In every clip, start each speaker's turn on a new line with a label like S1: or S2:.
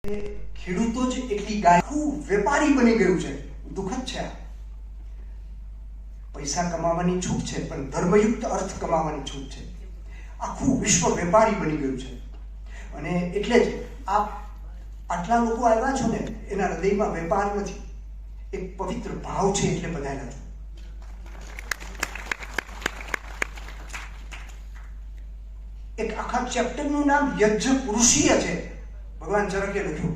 S1: ખેડૂતો જ એકલી ગાય વેપારી બની ગયું છે. દુઃખદ છે. પૈસા કમાવાની છૂટ છે, પણ ધર્મયુક્ત અર્થ કમાવાની છૂટ છે. આખું વિશ્વ વેપારી બની ગયું છે. અને એટલે જ આટલા લોકો આવ્યા છો ને, એના હૃદયમાં વેપાર નથી, એક પવિત્ર ભાવ છે, એટલે બધાયલા છો. એક આખા ચેપ્ટરનું નામ યજ્ઞ પુરુષીય છે. ભગવાન ચરકે લખ્યું,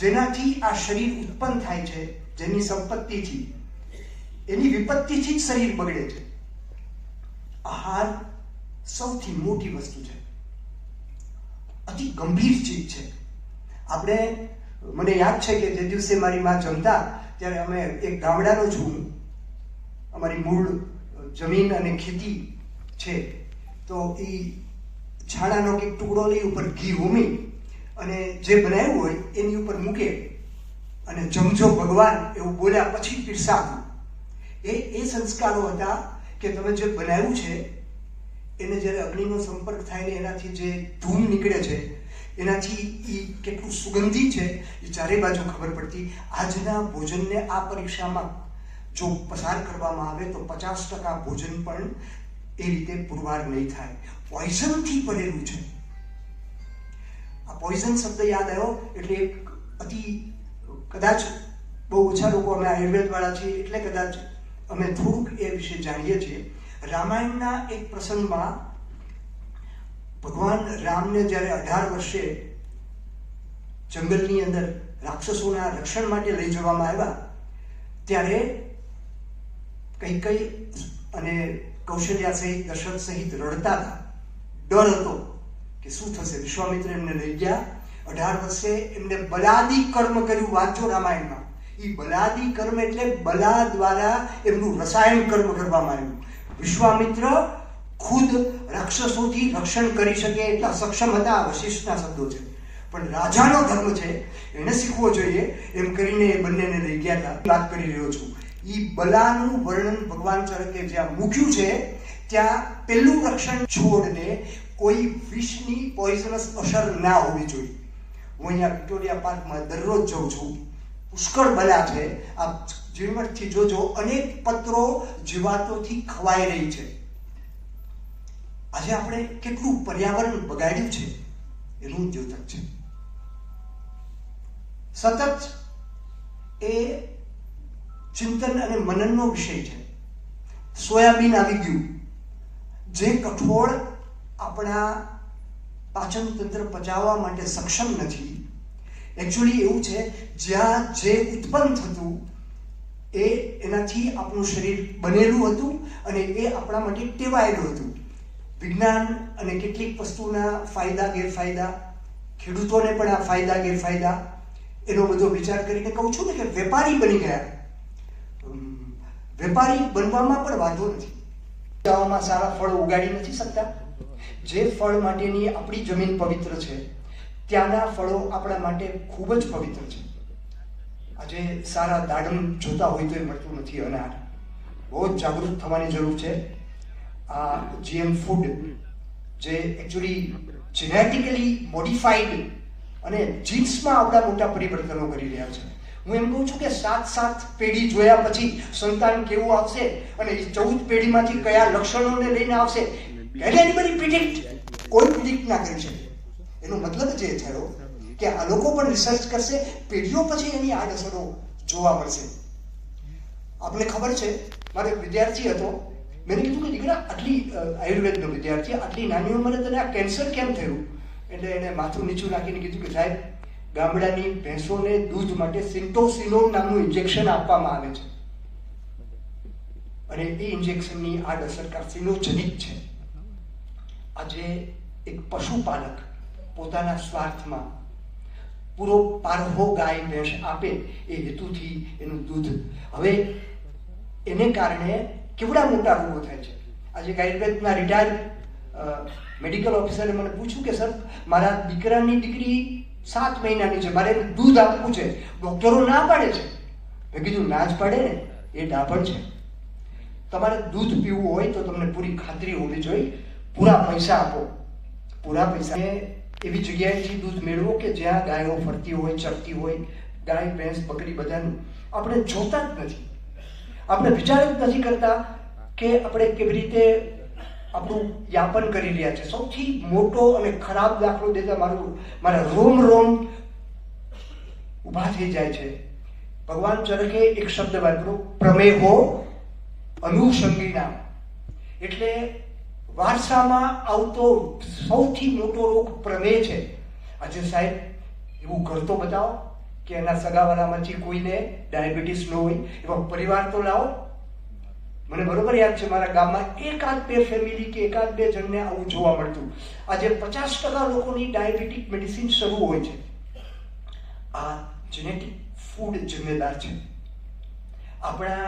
S1: જેનાથી આ શરીર ઉત્પન્ન થાય છે, જેની સંપત્તિથી, એની વિપત્તિથી જ શરીર બગડે છે. આહાર સૌથી મોટી વસ્તુ છે, અતિ ગંભીર ચીજ છે. મને યાદ છે કે જે દિવસે મારી માં જમતા, ત્યારે અમે એક ગામડાનો છું, અમારી મૂળ જમીન અને ખેતી છે, તો એ છાણાનો એક ટુકડો લઈ ઉપર ઘી ઉમી અને જે બનાવ્યું હોય એની ઉપર મૂકે અને જમજો ભગવાન એવું બોલ્યા પછી પીરસાવું. એ સંસ્કારો હતા કે તમે જે બનાવ્યું છે એને જ્યારે અગ્નિનો સંપર્ક થાય ને એનાથી જે ધૂમ નીકળે છે, એનાથી એ કેટલું સુગંધી છે એ ચારે બાજુ ખબર પડતી. આજના ભોજનને આ પરીક્ષામાં જો પસાર કરવામાં આવે તો 50% ભોજન પણ એ રીતે પુરવાર નહીં થાય. પોઈઝનથી ભરેલું છે. આ પોઈઝન શબ્દ યાદ આવ્યો એટલે કદાચ બહુ ઓછા લોકો, અમે આયુર્વેદ વાળા છીએ એટલે કદાચ અમે થોડુંક એ વિશે જાણીએ છીએ. રામાયણના એક પ્રસંગમાં ભગવાન રામને જ્યારે 18 વર્ષે જંગલની અંદર રાક્ષસોના રક્ષણ માટે લઈ જવામાં આવ્યા, ત્યારે કૈકેયી અને કૌશલ્યા સહિત, દશરથ સહિત રડતા હતા. ડર હતો કે શું થશે. વિશ્વામિત્ર એમને લઈ ગયા. 18 વર્ષે એમને બલાદી કર્મ કર્યું. વાંચો રામાયણમાં. એ બલાદી કર્મ એટલે બલા દ્વારા એમનું રસાયણ કર્મ કરવામાં આવ્યું. વિશ્વામિત્ર ખુદ રાક્ષસોથી રક્ષણ કરી શકે એટલા સક્ષમ હતા. વશિષ્ઠના શબ્દો છે. પણ રાજાનો ધર્મ છે, એને શીખવો જોઈએ એમ કરીને એ બંનેને લઈ ગયા હતા. વાત કરી રહ્યો છું. એ બલાનું વર્ણન ભગવાન ચરકે જ્યાં મૂક્યું છે, ત્યાં પેલું રક્ષણ, છોડને કોઈ વિષની પોઈઝનસ અસર ના હોવી જોઈએ. હું અહીંયા વિક્ટોરિયા પાર્કમાં દરરોજ જઉં છું. પુષ્કળ બલા છે. આપ ઝીણવટથી જોજો, અનેક પત્રો જીવાતોથી ખવાઈ રહી છે. આજે આપણે કેટલું પર્યાવરણ બગાડ્યું છે એનું દ્યોતક છે. સતત એ ચિંતન અને મનનનો વિષય છે. સોયાબીન આવી ગયું, જે કઠોળ આપણા પાચન તંત્ર પચાવવા માટે સક્ષમ નથી. એકચ્યુઅલી એવું છે, જ્યાં જે ઉત્પન્ન થતું એનાથી આપણું શરીર બનેલું હતું અને એ આપણા માટે ટેવાયેલું હતું. વિજ્ઞાન અને કેટલીક વસ્તુના ફાયદા ગેરફાયદા, ખેડૂતોને પણ આ ફાયદા ગેરફાયદા, એનો બધો વિચાર કરીને કહું છું ને કે વેપારી બની ગયા. વેપારી બનવામાં પણ વાંધો નથી. સારા ફળો ઉગાડી નથી શકતા. જે ફળ માટેની આપણી જમીન પવિત્ર છે, ત્યાંના ફળો આપણા માટે ખૂબ જ પવિત્ર છે. આજે સારા દાડમ જોતા હોય તો એ મળતું નથી. અનાર બહુ જ જાગૃત થવાની જરૂર છે. આ જીએમ ફૂડ જે એકચ્યુઅલી જેનેટિકલી મોડિફાઈડ અને જીન્સમાં આવડા મોટા પરિવર્તનો કરી રહ્યા છે. હું એમ કહું છું કે 7 પેઢી જોયા પછી સંતાન કેવું આવશે અને 14 પેઢીમાંથી કયા લક્ષણોને લઈને આવશે, કોઈ પ્રિડિક્ટ ના કરી શકે. એનો મતલબ જે થયો કે આ લોકો પણ રિસર્ચ કરશે, પેઢીઓ પછી એની આડઅસરો જોવા મળશે. આપણે ખબર છે, મારો એક વિદ્યાર્થી હતો, મેં કીધું કે દીકરા, આટલી આયુર્વેદનો વિદ્યાર્થી, આટલી નાની ઉંમરે તને આ કેન્સર કેમ થયું? એટલે એને માથું નીચું નાખીને કીધું કે સાહેબ, ગામડાની ભેંસોને દૂધ માટે સિન્ટોસિનોન નામનું ઇન્જેક્શન આપવામાં આવે છે અને એ ઇન્જેક્શનની આડઅસર કાર્સિનોજેનિક છે. આજે એક પશુપાલક પોતાના સ્વાર્થમાં પૂરો પારહો ગાય ભેંસ આપે એ હેતુથી એનું દૂધ, હવે એને કારણે કેવડા મોટા રોગો થાય છે. આજે આયુર્વેદના રિટાયર્ડ મેડિકલ ઓફિસરે મને પૂછ્યું કે સર, મારા દીકરાની દીકરી 7 મહિનાની છે, મારે દૂધ આપવું છે, ડોક્ટરો ના પાડે છે. મેં કીધું ના જ પાડે ને, એ ડાભણ છે. તમારે દૂધ પીવું હોય તો તમને પૂરી ખાતરી હોવી જોઈએ. પૂરા પૈસા આપો. પૂરા પૈસા એવી જગ્યાએથી દૂધ મેળવો કે જ્યાં ગાયો ફરતી હોય, ચરતી હોય, ગાય, ભેંસ, બકરી બધાનું આપણે જોતા જ નથી. આપણે વિચાર જ નથી કરતા કે આપણે કેવી રીતે આપણું યાપન કરી રહ્યા છે. સૌથી મોટો અને ખરાબ દાખલો દેતા મારા રોમ ઊભા થઈ જાય છે. ભગવાન ચરકે એક શબ્દ વાપર્યો, પ્રમેહો અનુષંગીના. એટલે વારસામાં આવતો સૌથી મોટો રોગ પ્રમેહ છે. આજે સાહેબ એવું ઘર તો બતાવો કે એના સગાવાલામાંથી કોઈને ડાયાબિટીસ ન હોય, એવા પરિવાર તો લાવો. મને બરોબર યાદ છે, મારા ગામમાં એકાદ બે ફેમિલી કે એકાદ બે જણને આવું જોવા મળતું. આજે 50% લોકોની ડાયાબિટીક મેડિસિન શરૂ હોય છે. આ જેનેટિક ફૂડ જિમ્મેદાર છે. આપણા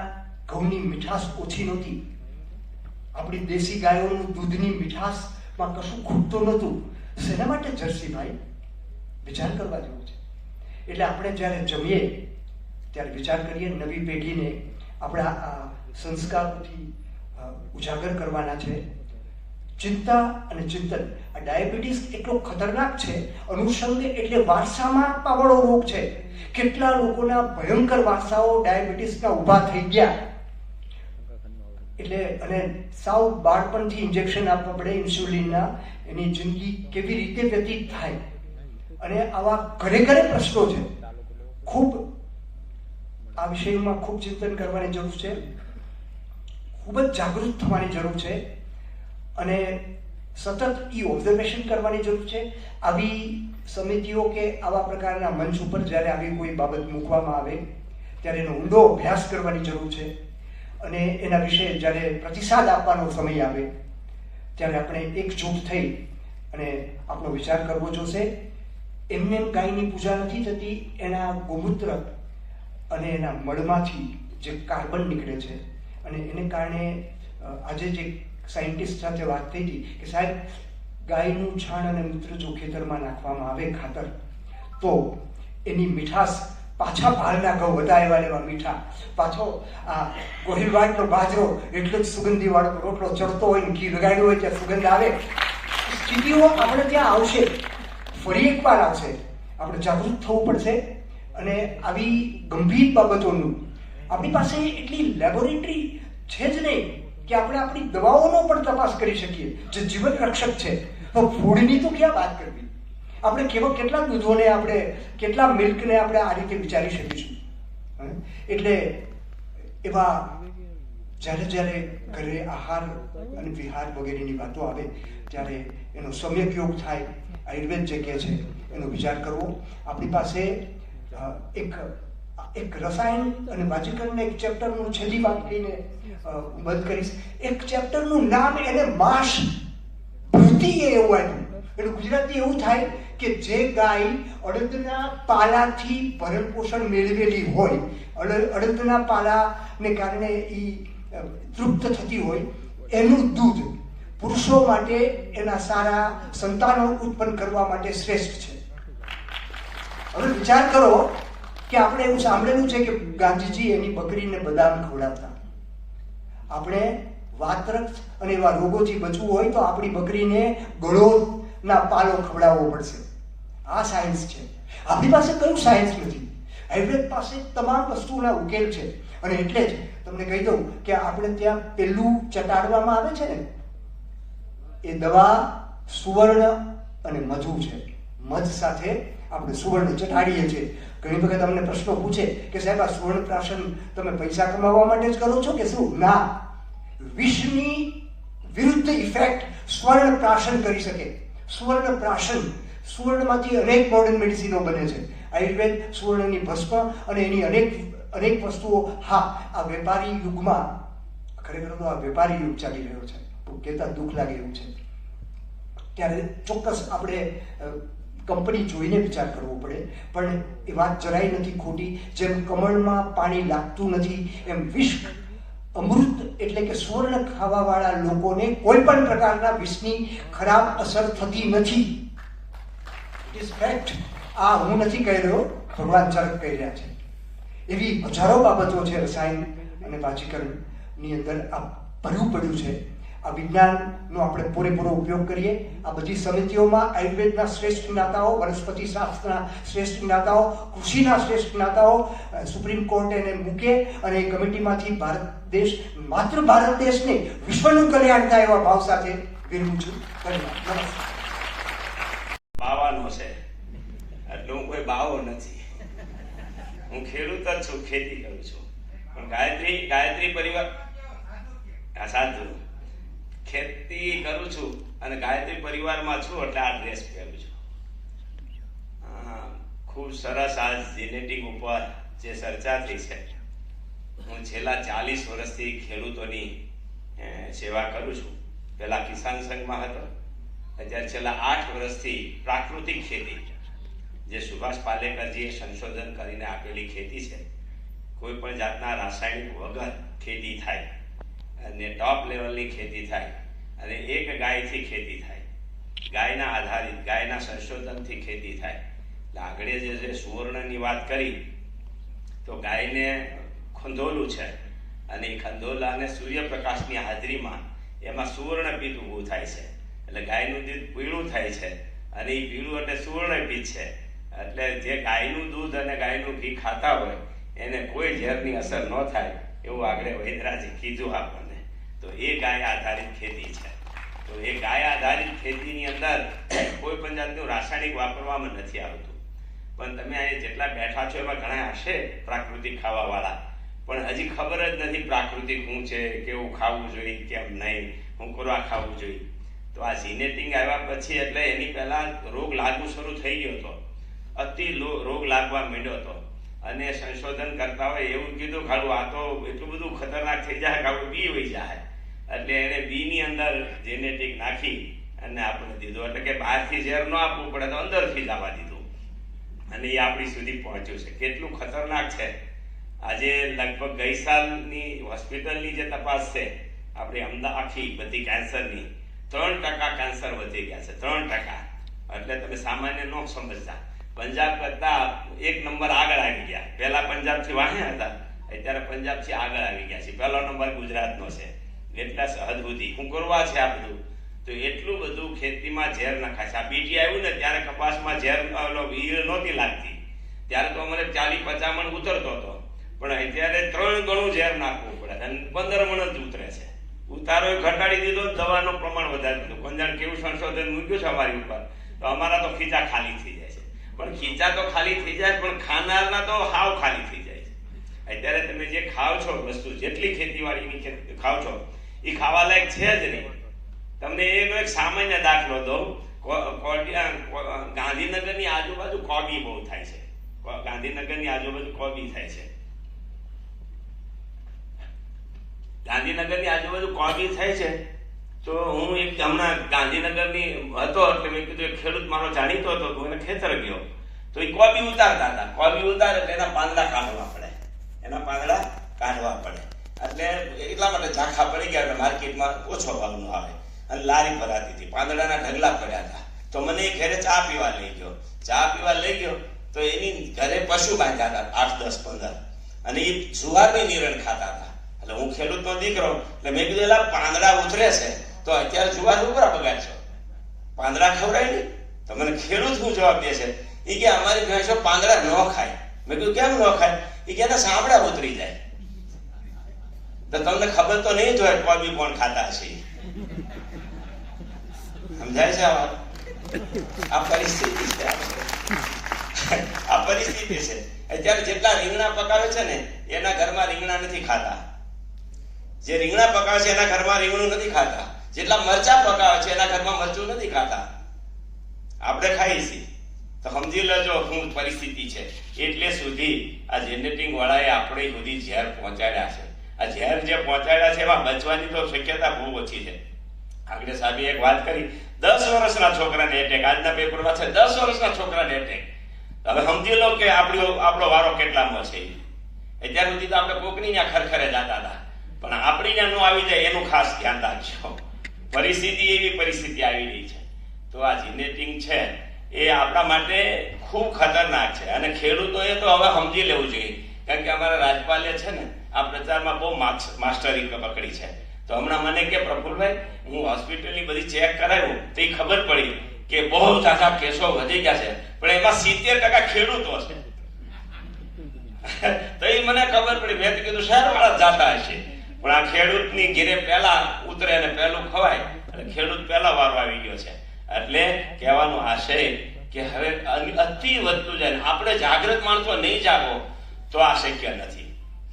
S1: ઘઉંની મીઠાશ ઓછી નહોતી, આપણી દેશી ગાયોનું દૂધની મીઠાશમાં કશું ખૂટતું નહોતું. શેના માટે જર્સીભાઈ? વિચાર કરવા જેવું છે. એટલે આપણે જ્યારે જમીએ ત્યારે વિચાર કરીએ, નવી પેઢીને આપણા આ સંસ્કારોથી ઉજાગર કરવાના છે. ચિંતા અને ચિંતન. આ ડાયાબિટીસ એટલો ખતરનાક છે. અનુષંગ એટલે વારસામાં પાવડો રોગ છે. કેટલા લોકોના ભયંકર વારસાઓ ડાયાબિટીસના ઊભા થઈ ગયા. એટલે અને સાવ બાળપણથી ઇન્જેક્શન આપવા પડે ઇન્સ્યુલિનના. એની જિંદગી કેવી રીતે વ્યતીત થાય. અને આવા ઘરે ઘરે પ્રશ્નો છે. ખૂબ આ વિષયમાં ખૂબ ચિંતન કરવાની જરૂર છે. ખૂબ જ જાગૃત થવાની જરૂર છે. અને સતત ઓબ્ઝર્વેશન કરવાની જરૂર છે. આવી સમિતિઓ કે આવા પ્રકારના મંચ ઉપર જ્યારે આવી કોઈ બાબત મૂકવામાં આવે ત્યારે એનો ઊંડો અભ્યાસ કરવાની જરૂર છે. અને એના વિશે જ્યારે પ્રતિસાદ આપવાનો સમય આવે ત્યારે આપણે એકજૂટ થઈ અને આપણો વિચાર કરવો જોશે. એમને ગાયની પૂજા નથી થતી. એના ગોમૂત્ર અને એના મળમાંથી જે કાર્બન નીકળે છે અને એને કારણે આજે જે સાયન્ટિસ્ટ સાથે વાત થઈ હતી કે સાહેબ ગાયનું છાણ અને મૂત્ર જો ખેતરમાં નાખવામાં આવે ખાતર, તો એની મીઠાશ પાછા ભાલના ઘઉં હતા એવા એવા મીઠા, પાછો આ ગોહિલવાડનો બાજરો એટલો જ સુગંધી વાળો રોટલો ચડતો હોય ને ઘી લગાડ્યું હોય ત્યાં સુગંધ આવે. સ્થિતિઓ આપણે ત્યાં આવશે, ફરી એકવાર આવશે. આપણે જાગૃત થવું પડશે. અને આવી ગંભીર બાબતોનું આપણી પાસે એટલી લેબોરેટરી છે જ નહીં કે આપણે આપણી દવાઓનો પણ તપાસ કરી શકીએ જે જીવન રક્ષક છે. તો ફૂડની તો ક્યાં વાત કરવી. આપણે કેટલા દૂધોને આપણે કેટલા મિલ્કને આપણે આ રીતે વિચારી શકીશું. એટલે એવા જ્યારે ઘરે આહાર અને વિહાર વગેરેની વાતો આવે ત્યારે એનો સમ્યક યોગ થાય. આયુર્વેદ જે કહે છે એનો વિચાર કરવો. આપણી પાસે એક રસાયણ અને વાચીકરણના એક ચેપ્ટરનું છેલ્લી વાત કહીને બંધ કરીશ. એક ચેપ્ટરનું નામ એને માંસ ભૃતિ એવું આપ્યું. એનું ગુજરાતી એવું થાય કે જે ગાય અડદના પાલાથી ભરણ પોષણ મેળવેલી હોય, અડદના પાલાને કારણે એ તૃપ્ત થતી હોય, એનું દૂધ પુરુષો માટે એના સારા સંતાનો ઉત્પન્ન કરવા માટે શ્રેષ્ઠ છે. હવે વિચાર કરો કે આપણે એવું સાંભળેલું છે કે ગાંધીજી એની બકરીને બદામ ખવડાવતા. આપણે વાતરક્ત અને એવા રોગોથી બચવું હોય તો આપણી બકરીને ગળોના પાલો ખવડાવવો પડશે. આ સાયન્સ છે. આપણી પાસે કયું સાયન્સ નથી. આયુર્વેદ પાસે તમામ વસ્તુઓના ઉકેલ છે. અને એટલે જ તમને કહી દઉં કે આપણે ત્યાં પેલું ચટાડવામાં આવે છે ને એ દવા સુવર્ણ અને મધુ છે. મધ સાથે આપણે સુવર્ણ ચટાડીએ છીએ. ઘણી વખત અમને પ્રશ્નો પૂછે કે સાહેબ આ સુવર્ણ પ્રાશન તમે પૈસા કમાવા માટે જ કરો છો કે શું? ના, વિષની વિરુદ્ધ ઇફેક્ટ સ્વર્ણ પ્રાશન કરી શકે. સુવર્ણ પ્રાશન, સુવર્ણમાંથી અનેક મોડર્ન મેડિસિનો બને છે. આયુર્વેદ સુવર્ણની ભસ્મ અને એની અનેક વસ્તુઓ. હા, આ વેપારી યુગમાં ખરેખર તો આ વેપારી યુગ ચાલી રહ્યો છે. કહેતા દુઃખ લાગે એવું છે. ત્યારે ચોક્કસ આપણે કંપની જોઈને વિચાર કરવો પડે. પણ એ વાત જરાય નથી ખોટી. જેમ કમળમાં પાણી લાગતું નથી એમ વિષ અમૃત એટલે કે સુવર્ણ ખાવાવાળા લોકોને કોઈ પણ પ્રકારના વિષની ખરાબ અસર થતી નથી. It is fact. આ હું નથી કહી રહ્યો, ભગવાન ચરક કહી રહ્યા છે. એવી હજારો બાબતો છે રસાયણ અને વાચીકરણની અંદર આ ભર્યું પડ્યું છે. આ વિજ્ઞાનનો આપણે પૂરેપૂરો ઉપયોગ કરીએ. આ બધી સમિતિઓમાં આયુર્વેદના શ્રેષ્ઠ જ્ઞાતાઓ, વનસ્પતિ શાસ્ત્રના શ્રેષ્ઠ જ્ઞાતાઓ, કૃષિના શ્રેષ્ઠ જ્ઞાતાઓ સુપ્રીમ કોર્ટ એને મૂકે અને એ કમિટીમાંથી ભારત દેશ, માત્ર ભારત દેશ નહીં વિશ્વનું કલ્યાણ થાય એવા ભાવ સાથે વિરમું છું. નમસ્કાર.
S2: બાવાનો છે એટલે હું કોઈ બાવો નથી, હું ખેડૂત જ છું, ખેતી કરું છું. પણ ગાયત્રી પરિવાર સાધુ ખેતી કરું છું અને ગાયત્રી પરિવારમાં છું એટલે આ ડ્રેસ પહેરું છું. ખૂબ સરસ આ જેનેટિક ઉપર જે ચર્ચા થઈ છે. હું છેલ્લા 40 વર્ષથી ખેડૂતોની સેવા કરું છું. પહેલા કિસાન સંઘમાં હતો, અત્યારે છેલ્લા 8 વર્ષથી પ્રાકૃતિક ખેતી, જે સુભાષ પાલેકરજીએ સંશોધન કરીને આપેલી ખેતી છે, કોઈ પણ જાતના રાસાયણિક વગર ખેતી થાય અને ટોપ લેવલની ખેતી થાય અને એક ગાયથી ખેતી થાય, ગાયના આધારિત, ગાયના સંશોધનથી ખેતી થાય. આગળ જે સુવર્ણની વાત કરી તો ગાયને ખંધોલું છે અને એ ખંધોલાને સૂર્યપ્રકાશની હાજરીમાં એમાં સુવર્ણ પિત્ત ઊભું થાય છે એટલે ગાયનું દૂધ પીળું થાય છે અને એ પીળું એટલે સુવર્ણ પિત્ત છે. એટલે જે ગાયનું દૂધ અને ગાયનું ઘી ખાતા હોય એને કોઈ ઝેરની અસર ન થાય એવું આગળ વૈદરાજે કીધું આપણને. તો એ ગાય આધારિત ખેતી છે. તો એ ગાય આધારિત ખેતીની અંદર કોઈ પણ જાતનું રાસાયણિક વાપરવામાં નથી આવતું. પણ તમે અહીંયા જેટલા બેઠા છો એમાં ઘણા હશે પ્રાકૃતિક ખાવાવાળા, પણ હજી ખબર જ નથી પ્રાકૃતિક શું છે, કેવું ખાવું જોઈએ, કેમ નહીં, શું કરવા ખાવું જોઈએ. તો આ જીનેટિંગ આવ્યા પછી એટલે એની પહેલા રોગ લાગવું શરૂ થઈ ગયો હતો, અતિ રોગ લાગવા માંડ્યો હતો અને સંશોધન કરતા હોય એવું કીધું ખાડું આ તો એટલું બધું ખતરનાક થઈ જાય કે આપણું બી વહી જાય. એટલે એને બીની અંદર જેનેટિક નાખી અને આપણે દીધું, એટલે કે બહારથી ઝેર ન આપવું પડે તો અંદરથી જ આવવા દીધું અને એ આપણી સુધી પહોંચ્યું છે. કેટલું ખતરનાક છે. આજે લગભગ ગઈ સાલની હોસ્પિટલની જે તપાસ છે આપણી અમદાવાદ આખી બધી કેન્સરની 3% કેન્સર વધી ગયા છે, 3%. એટલે તમે સામાન્ય ન સમજતા. પંજાબ કરતા 1 નંબર આગળ આવી ગયા. પહેલા પંજાબથી વાહ્યા હતા, અત્યારે પંજાબથી આગળ આવી ગયા છે. પહેલો નંબર ગુજરાતનો છે. એટલા સહજ સુધી શું કરવા છે આ બધું? તો એટલું બધું ખેતીમાં ઝેર નખાય છે. આ બીજી આવ્યું ને ત્યારે કપાસમાં ઝેર ઈયળ નહોતી લાગતી, ત્યારે તો અમારે 40-50 મણ ઉતરતો હતો, પણ અત્યારે 3 ગણું ઝેર નાખવું પડે અને 15 મણ જ ઉતરે છે. ઉતારો ઘટાડી દીધો, દવાનું પ્રમાણ વધારી દીધું. કોણ કેવું સંશોધન મૂક્યું છે અમારી ઉપર, તો અમારા તો ખીચા ખાલી થઈ જાય છે. પણ ખીચા તો ખાલી થઈ જાય, પણ ખાનારના તો હાવ ખાલી થઈ જાય છે. અત્યારે તમે જે ખાવ છો વસ્તુ, જેટલી ખેતીવાડીની ખાવ છો એ ખાવા લાયક છે જ નહીં. તમને એક સામાન્ય દાખલો દઉં. ગાંધીનગરની આજુબાજુ કોબી બહુ થાય છે. ગાંધીનગરની આજુબાજુ કોબી થાય છે. ગાંધીનગરની આજુબાજુ કોબી થાય છે. તો હું એક હમણાં ગાંધીનગરની હતો એટલે મેં કીધું એક ખેડૂત મારો જાણીતો હતો, તો એને ખેતર ગયો તો એ કોબી ઉતારતા હતા. કોબી ઉતારે એટલે એના પાંદડા કાઢવા પડે, એટલે એટલા માટે ઝાંખા પડી ગયા એટલે માર્કેટમાં ઓછો ભાવનો આવે અને લારી ભરાતી હતી, પાંદડાના ઢગલા પડ્યા હતા. તો મને એ ઘરે ચા પીવા લઈ ગયો તો એની ઘરે પશુ બાંધ્યા હતા 8, 10, 15 અને એ જુવારની નિરણ ખાતા હતા. એટલે હું ખેડૂતનો દીકરો એટલે મેં કીધું એલા પાંદડા ઉતરે છે તો અત્યારે જુવાર ઉપરા બગાડશો, પાંદડા ખવડાય નહીં. તો મને ખેડૂત શું જવાબ દે છે, એ કે અમારી ભેંસો પાંદડા ન ખાય. મેં કીધું કેમ ન ખાય? એ કે એના સાંભળા ઉતરી જાય. તો તમને ખબર તો નહીં જ હોય કોબી કોણ ખાતા હશે. સમજાય છે આ પરિસ્થિતિ છે. આ પરિસ્થિતિ છે. અત્યારે જેટલા રીંગણા પકાવે છે ને એના ઘરમાં રીંગણા નથી ખાતા, જે રીંગણા પકાવે છે એના ઘરમાં રીંગણું નથી ખાતા, જેટલા મરચા પકાવે છે એના ઘરમાં મરચું નથી ખાતા. આપણે ખાઈએ છીએ. તો સમજી લેજો શું પરિસ્થિતિ છે. એટલે સુધી આ જેનેટિક વાળાએ આપણે સુધી ઝેર પહોંચાડ્યા છે. આ ઝેર જે પહોંચાડ્યા છે એમાં બચવાની તો શક્યતા બહુ ઓછી છે. આગળ સાહેબે એક વાત કરી, 10 વર્ષના છોકરાને એટેક. આજના પેપરમાં છે 10 વર્ષના છોકરાને એટેક. હવે સમજી લો કે આપણો વારો કેટલામો છે. અત્યાર સુધી તો આપણે કોકની ત્યાં ખરખરે જતા હતા, પણ આપણી ત્યાં નો આવી જાય એનું ખાસ ધ્યાન રાખજો. એવી પરિસ્થિતિ આવી રહી છે. તો આ જીનેટિક છે એ આપણા માટે ખૂબ ખતરનાક છે અને ખેડૂતોએ તો હવે સમજી લેવું જોઈએ. કારણ કે અમારા રાજપાલે છે ને આ પ્રચારમાં બહુ માસ્ટરી પકડી છે. તો હમણાં મને કે પ્રફુલભાઈ હું હોસ્પિટલની બધી ચેક કરાવ્યું તો એ ખબર પડી કે બહુ સારા કેસો વધી ગયા છે, પણ એમાં 70% ખેડૂતો છે. તો એ મને ખબર પડી. મેં કીધું શહેરવાળા જાતા હશે, પણ આ ખેડૂતની ઘેરે પહેલા ઉતરે અને પહેલું ખવાય અને ખેડૂત પહેલા વારો આવી ગયો છે. એટલે કહેવાનો આશય કે હવે અતિ વધતું જાય. આપણે જાગૃત માણસો નહીં જાગો તો આ શક્ય નથી.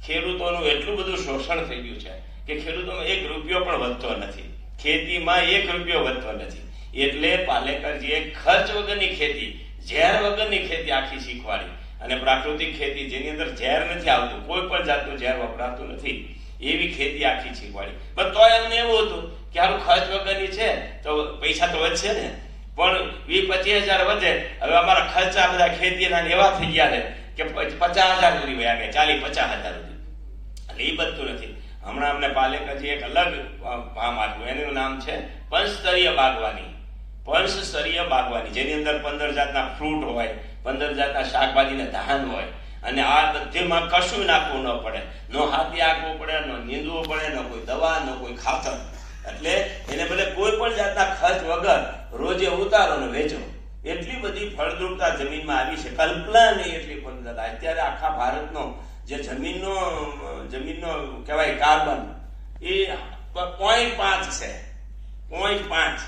S2: ખેડૂતોનું એટલું બધું શોષણ થઈ ગયું છે કે ખેડૂતોમાં 1 રૂપિયો પણ વધતો નથી, ખેતીમાં 1 રૂપિયો વધતો નથી. એટલે પાલેકરજીએ ખર્ચ વગરની ખેતી, ઝેર વગરની ખેતી આખી શીખવાડી અને પ્રાકૃતિક ખેતી જેની અંદર ઝેર નથી આવતું, કોઈ પણ જાતનું ઝેર વપરાતું નથી, એવી ખેતી આખી શીખવાડી. પણ તો એમને એવું હતું કે આનું ખર્ચ વગરની છે તો પૈસા તો વધશે ને, પણ 20-25 હજાર વધે. હવે અમારા ખર્ચા બધા ખેતીના એવા થઈ ગયા છે કે 50,000 સુધી વયા ગયા, 40-50,000 સુધી. એટલે એ બધું નથી. હમણાં અમને પાલેકરજી એક અલગ કામ આપ્યું, એનું નામ છે પંચસ્તરીય બાગવાની. પંચસ્તરીય બાગવાની જેની અંદર 15 જાતના ફ્રૂટ હોય, 15 જાતના શાકભાજીના ધાન હોય અને આ બધીમાં કશું નાખવું ન પડે, નો હાથી આંકવું પડે, નો નીંદવું પડે, ન કોઈ દવા, ન કોઈ ખાતર. એટલે એને બદલે કોઈ પણ જાતના ખર્ચ વગર રોજે ઉતારો ને વેચો. એટલી બધી ફળદ્રુપતા જમીનમાં આવી છે, કલ્પના નહીં એટલી ફળદ્રુપતા. અત્યારે આખા ભારતનો જે જમીનનો કહેવાય કાર્બન એ 0.5 છે, 0.5.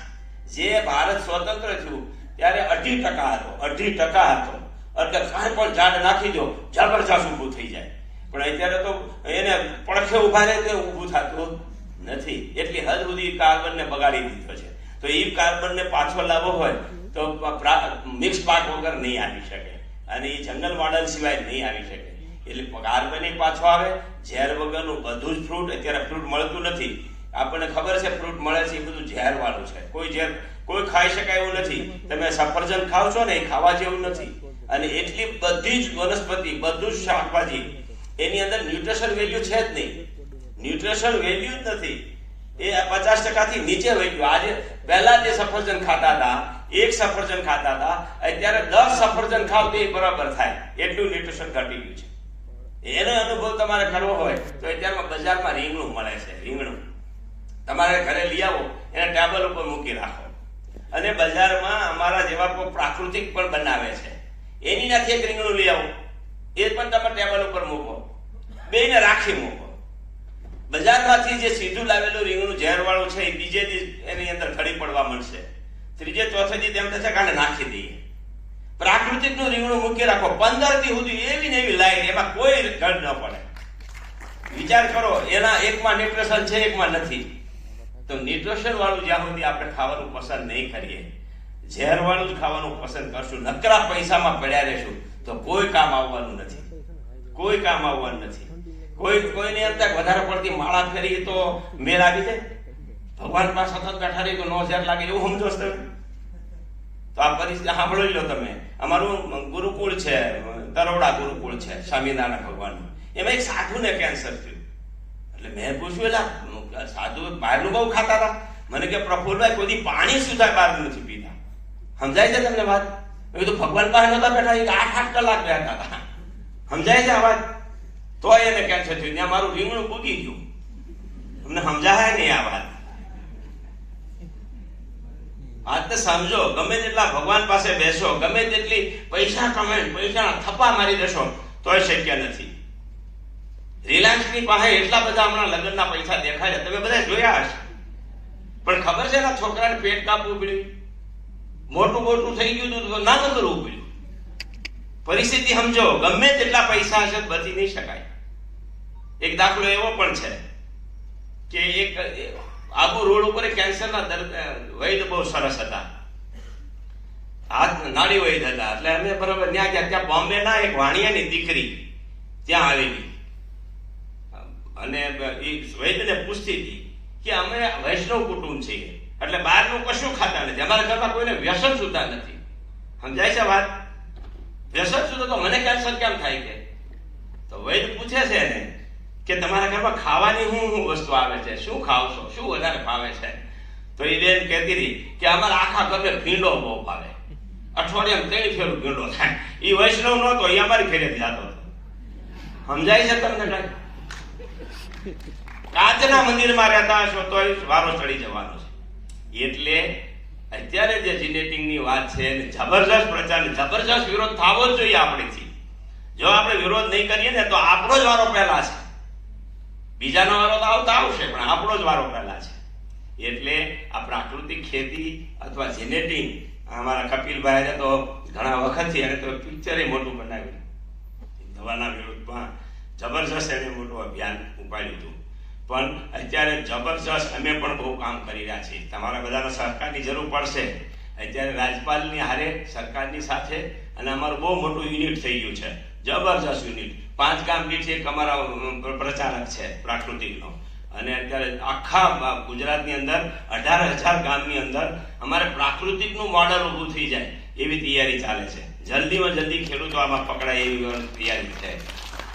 S2: જે ભારત સ્વતંત્ર થયું ત્યારે 2% હતો, 2% હતો. એટલે કાંઈ પણ ઝાડ નાખી દો જબરજસ્ત ઊભું થઈ જાય. પણ અત્યારે તો એને પડખે ઉભા રહે તો ઊભું થતું નથી. એટલી હદ સુધી કાર્બનને બગાડી દીધો છે. તો એ કાર્બનને પાછો લાવવો હોય તો મિક્સ પાક વગર નહીં આવી શકે અને એ જંગલ મોડલ સિવાય નહીં આવી શકે. એટલે કાર્બન પાછો આવે. ઝેર વગરનું બધું જ ફ્રૂટ, અત્યારે ફ્રૂટ મળતું નથી. આપણને ખબર છે ફ્રૂટ મળે છે એ બધું ઝેર વાળું છે. કોઈ ખાઈ શકાય એવું નથી. તમે સફરજન ખાવ છો ને એ ખાવા જેવું નથી. અને એટલી બધી જ વનસ્પતિ, બધું જ શાકભાજી, એની અંદર ન્યુટ્રિશન વેલ્યુ છે જ નહીં. ન્યુટ્રિશન વેલ્યુ જ નથી. એ 50% થી નીચે વહી ગયું. આજે પહેલા જે સફરજન ખાતા હતા, 1 સફરજન ખાતા હતા, અત્યારે 10 સફરજન ખાવ તો એ બરાબર થાય એટલું ન્યુટ્રિશન ઘટી ગયું છે. એનો અનુભવ તમારે કરવો હોય તો અત્યારમાં બજારમાં રીંગણું મળે છે. રીંગણું તમારે ઘરે લઈ આવો, એને ટેબલ ઉપર મૂકી રાખો અને બજારમાં અમારા જેવા કોઈ પ્રાકૃતિક પણ બનાવે છે એની નાથી એક રીંગણું લઈ આવો, એ પણ તમે ટેબલ ઉપર મૂકો, બેને રાખી મૂકો. બજારમાંથી જે સીધું લાવેલું રીંગણું ઝેર વાળું છે એ બીજે દી એની અંદર ખડી પડવા મળશે, ત્રીજે ચોથે દી તેમ થશે કાને નાખી દઈએ. પ્રાકૃતિકનું રીંગણું મૂકી રાખો 15 દી સુધી, એવી ને એવી લાઈન, એમાં કોઈ ઘટ ન પડે. વિચાર કરો, એના એકમાં ન્યુટ્રિશન છે, એકમાં નથી. તો ન્યુટ્રિશન વાળું જ્યાં સુધી આપણે ખાવાનું પસંદ નહીં કરીએ, ઝેર વાળું જ ખાવાનું પસંદ કરશું, નકરા પૈસામાં પડ્યા રહેશું તો કોઈ કામ આવવાનું નથી. કોઈ કામ આવવાનું નથી. કોઈની અંદર વધારે પડતી માળા ફેરી તો મેળ આવી જાય. ભગવાન પાસે સતત બેઠા રહી તો નો ઝેર લાગે એવું સમજો તમે. તો આ પરિસ્થિતિ સાંભળી લો તમે. અમારું ગુરુકુળ છે, તરોડા ગુરુકુળ છે સ્વામિનારાયણ ભગવાનનું. એમાં એક સાધુને કેન્સર થયું. એટલે મેં પૂછ્યું, એટલે સાધુ બહારનું બહુ ખાતા હતા. મને કે પ્રફુલભાઈ કોઈ પાણી સુધા બહાર નથી પીતા. સમજાય છે તમને વાત? એ તો ભગવાન પાસે નતા બેઠા, 8-8 કલાક બેઠા હતા. સમજાય છે આ વાત? તો એને કેન્સર થયું. ત્યાં મારું રીંગણું પૂગી ગયું. તમને સમજાય નહીં આ વાત? આજ સમજો, ગમે તેટલા ભગવાન પાસે બેસો, ગમે તેટલી પૈસા કમાઈ, પૈસાના થપ્પા મારી દેશો તોય શક્ય નથી. રિલાયન્સની પાસે એટલા બધા હમણાં લગ્નના પૈસા દેખાય, તમે બધા જોયા હશે. પણ ખબર છે ને છોકરાને પેટ કાપવું પડ્યું, મોટું થઈ ગયું તો નાનું કરવું પડ્યું. પરિસ્થિતિ સમજો, ગમે તેટલા પૈસા હશે બચી નહીં શકાય. એક દાખલો એવો પણ છે કે એક આબુ રોડ ઉપર કેન્સરના વૈદ બહુ સરસ હતા, હાથ નાડી વૈદ હતા. એટલે અમે બરાબર ત્યાં ગયા. ત્યાં બોમ્બે ના એક વાણિયાની દીકરી ત્યાં આવેલી અને એ વૈદને પૂછતી હતી કે અમે વૈષ્ણવ કુટુંબ છીએ, એટલે બહારનું કશું ખાતા નથી, અમારા ઘરમાં કોઈને વ્યસન સુધા નથી. સમજાય છે વાત? વ્યસન સુધા તો મને કેન્સર કેમ થાય કે? તો વૈદ પૂછે છે એને કે તમારા ઘરમાં ખાવાની શું વસ્તુ આવે છે, શું ખાવ છો, શું વધારે ભાવે છે? તો એ બેન કહેતી હતી કે અમારા આખા ઘરને ભીંડો બહુ ભાવે, અઠવાડિયામાં 3 ફેરું ભીંડો થાય. એ વૈષ્ણવ નહોતો, એ અમારી ફેરે જતો હતો. સમજાય છે તમને કઈ? કાચના મંદિરમાં રહેતા હશો તોય વારો ચડી જવાનો છે. એટલે અત્યારે જે જીનેટિંગની વાત છે એને જબરજસ્ત પ્રચાર, જબરજસ્ત વિરોધ થવો જ જોઈએ આપણેથી. જો આપણે વિરોધ નહીં કરીએ ને તો આપણો જ વારો પહેલા છે. બીજાનો વારો તો આવતા આવશે, પણ આપણો જ વારો પહેલા છે. એટલે આ પ્રાકૃતિક ખેતી અથવા જીનેટિંગ, અમારા કપિલભાઈ તો ઘણા વખતથી એને તો પિક્ચરે મોટું બનાવ્યું, દવાના વિરોધમાં જબરજસ્ત એને મોટું અભિયાન ઉપાડ્યું હતું. પણ અત્યારે જબરજસ્ત અમે પણ બહુ કામ કરી રહ્યા છીએ. તમારા બધાના સહકારની જરૂર પડશે. અત્યારે રાજ્યપાલની હારે સરકારની સાથે અને અમારું બહુ મોટું યુનિટ થઈ ગયું છે, જબરજસ્ત યુનિટ. 5 ગામ દીઠ એક અમારા પ્રચારક છે પ્રાકૃતિકનો. અને અત્યારે આખા ગુજરાતની અંદર 18,000 ગામની અંદર અમારે પ્રાકૃતિકનું મોડલ ઊભું થઈ જાય એવી તૈયારી ચાલે છે. જલ્દીમાં જલ્દી ખેડૂતો આમાં પકડાય એવી તૈયારી છે.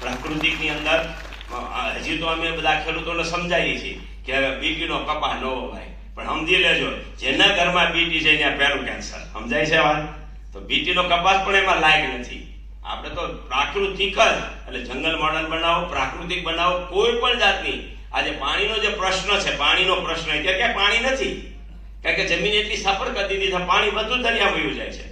S2: પ્રાકૃતિકની અંદર હજી તો અમે બધા ખેડૂતોને સમજાવીએ છીએ કે બીટીનો કપા ન હોય, પણ સમજી લેજો જેના ઘરમાં બીટી છે ત્યાં પહેલું કેન્સર. સમજાય છે વાત? તો બીટીનો કપાસ પણ એમાં લાયક નથી. આપણે તો પ્રાકૃતિક જ, એટલે જંગલ મોડલ બનાવો, પ્રાકૃતિક બનાવો, કોઈ પણ જાતની. આજે પાણીનો જે પ્રશ્ન છે, પાણીનો પ્રશ્ન અત્યારે ક્યાંય પાણી નથી, કારણ કે જમીન એટલી સફળ કરી દીધી છે, પાણી બધું દરિયા વયું જાય છે.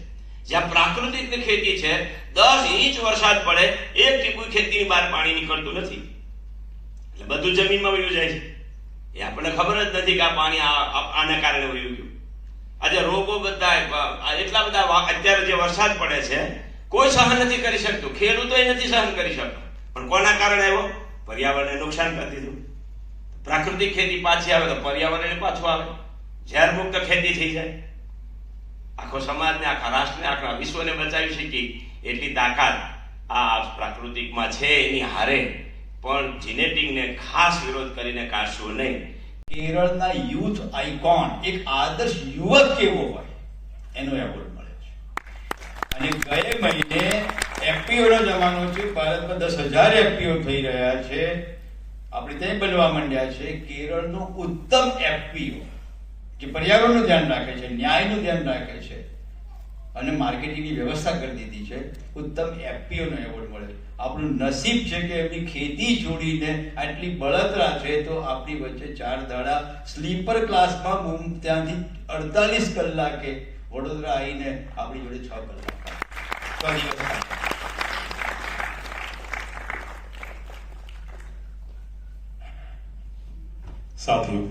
S2: જ્યાં પ્રાકૃતિક ખેતી છે 10 ઇંચ વરસાદ પડે, 1 ટીપું ખેતીની બહાર પાણી નીકળતું નથી, એટલે બધું જમીનમાં વયું જાય છે. એ આપણને ખબર જ નથી કે આ પાણી આને કારણે વયું ગયું. આજે રોગો બધા એટલા બધા અત્યારે જે વરસાદ પડે છે કોઈ સહન નથી કરી શકતું, ખેડૂતો નથી સહન કરી શકતો. પણ કોના કારણે આવ્યો? પર્યાવરણને નુકસાન કરી દીધું. પ્રાકૃતિક ખેતી પાછી આવે તો પર્યાવરણ પાછું આવે, ઝેર મુક્ત ખેતી થઈ જાય. આખો સમાજને, આખા રાષ્ટ્રને, આખા વિશ્વને બચાવી શકી એટલી તાકાત આ પ્રાકૃતિકમાં છે. એની હારે પણ જીનેટિકને ખાસ વિરોધ કરીને કાઢશું નહીં.
S3: કેરળના યુથ આઇકોન, એક આદર્શ યુવક કેવો હોય એનો એવોર્ડ મળ્યો છે. અને ગયા મહિને એફપીઓ નો જમાનો છે, ભારતમાં 10,000 એફપીઓ થઈ રહ્યા છે, આપણે ત્યાં બનવા માંડ્યા છે. કેરળનો ઉત્તમ એફપીઓ જે પર્યાવરણનું ધ્યાન રાખે છે, ન્યાયનું ધ્યાન રાખે છે અને માર્કેટિંગની વ્યવસ્થા કરી દીધી છે, ઉત્તમ એફપીઓ નો એવોર્ડ મળે. આપણું નસીબ છે કે એમની ખેતી છોડીને આટલી બળતરા છે તો આપણી વચ્ચે 4 દાડા સ્લીપર ક્લાસમાં ત્યાંથી 48 કલાકે વડોદરા આવીને આપણી જોડે 6 કલાક.
S4: साथियों,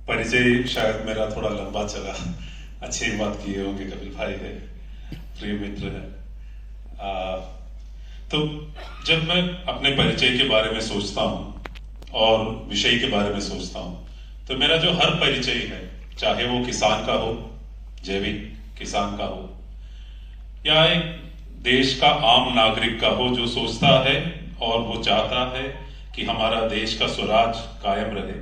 S4: परिचय शायद मेरा थोड़ा लंबा चला. अच्छी बात की होंगे, कपिल भाई है, प्रिय मित्र है. तो जब मैं अपने परिचय के बारे में सोचता हूँ और विषय के बारे में सोचता हूँ तो मेरा जो हर परिचय है, चाहे वो किसान का हो, जैविक किसान का हो, या एक देश का आम नागरिक का हो जो सोचता है और वो चाहता है कि हमारा देश का स्वराज कायम रहे,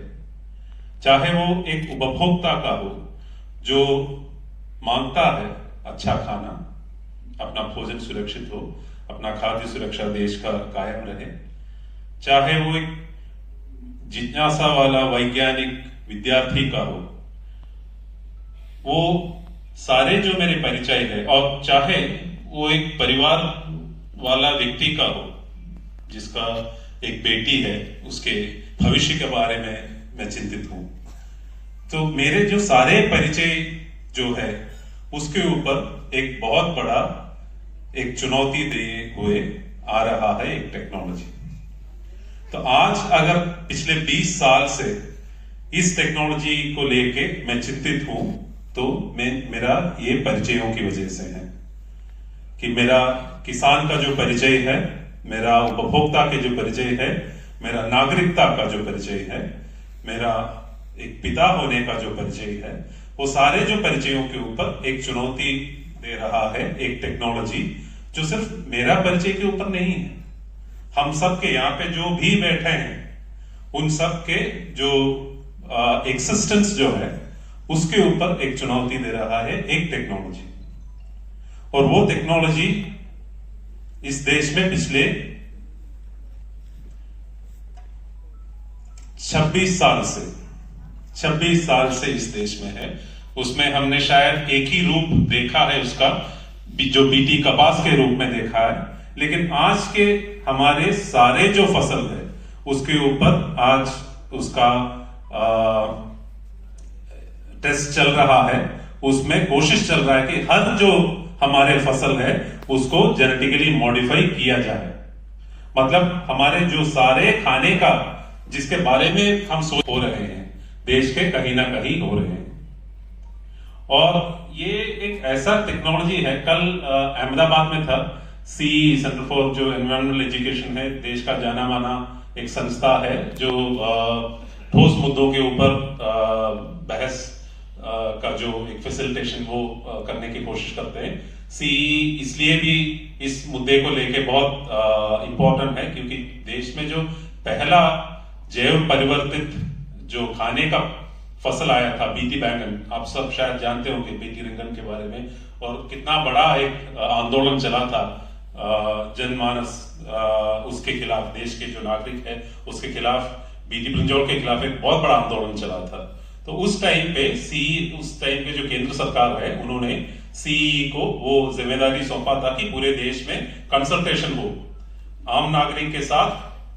S4: चाहे वो एक उपभोक्ता का हो जो मांगता है अच्छा खाना, अपना भोजन सुरक्षित हो, अपना खाद्य सुरक्षा देश का कायम रहे, चाहे वो एक जिज्ञासा वाला वैज्ञानिक विद्यार्थी का हो, वो सारे जो मेरे परिचय है, और चाहे वो एक परिवार वाला व्यक्ति का हो जिसका एक बेटी है, उसके भविष्य के बारे में मैं चिंतित हूं, तो मेरे जो सारे परिचय जो है उसके ऊपर एक बहुत बड़ा एक चुनौती दिए हुए आ रहा है, एक टेक्नोलॉजी. तो आज अगर पिछले 20 साल से इस टेक्नोलॉजी को लेके मैं चिंतित हूं तो मेरा ये परिचयों की वजह से है कि मेरा किसान का जो परिचय है, मेरा उपभोक्ता के जो परिचय है, मेरा नागरिकता का जो परिचय है, मेरा एक पिता होने का जो परिचय है, वो सारे जो परिचयों के ऊपर एक चुनौती दे रहा है एक टेक्नोलॉजी जो सिर्फ मेरा परिचय के ऊपर नहीं है, हम सब के यहाँ पे जो भी बैठे हैं उन सब के जो एक्सिस्टेंस जो है उसके ऊपर एक चुनौती दे रहा है एक टेक्नोलॉजी. और वो टेक्नोलॉजी इस देश में पिछले 26 साल से इस देश में है. उसमें हमने शायद एक ही रूप देखा है उसका, जो बीटी कपास के रूप में देखा है, लेकिन आज के हमारे सारे जो फसल है उसके ऊपर आज उसका टेस्ट चल रहा है। उसमें कोशिश चल रहा है कि हर जो हमारे फसल है उसको जेनेटिकली मॉडिफाई किया जाए। मतलब हमारे जो सारे खाने का जिसके बारे में हम सोच हो रहे हैं देश के कहीं ना कहीं हो रहे हैं। और ये एक ऐसा टेक्नोलॉजी है, कल अहमदाबाद में था CE सेंटर फॉर जो एनवायरमेंटल एजुकेशन है, देश का जाना माना एक संस्था है जो ठोस मुद्दों के ऊपर बहस का जो एक फैसिलिटेशन वो करने की कोशिश करते हैं। CE इसलिए भी इस मुद्दे को लेके बहुत इंपॉर्टेंट है क्योंकि देश में जो पहला जैव परिवर्तित जो खाने का फसल आया था बीटी बैंगन, आप सब शायद जानते होंगे बीटी रिंगन के बारे में, और कितना बड़ा एक आंदोलन चला था जनमानस उसके खिलाफ, देश के जो नागरिक है उसके खिलाफ, बीटी ब्रिंजोल के खिलाफ एक बहुत बड़ा आंदोलन चला था। तो उस टाइम पे CE, उस टाइम पे जो केंद्र सरकार है उन्होंने CE को वो जिम्मेदारी सौंपा था कि पूरे देश में कंसल्टेशन हो, आम नागरिक के साथ,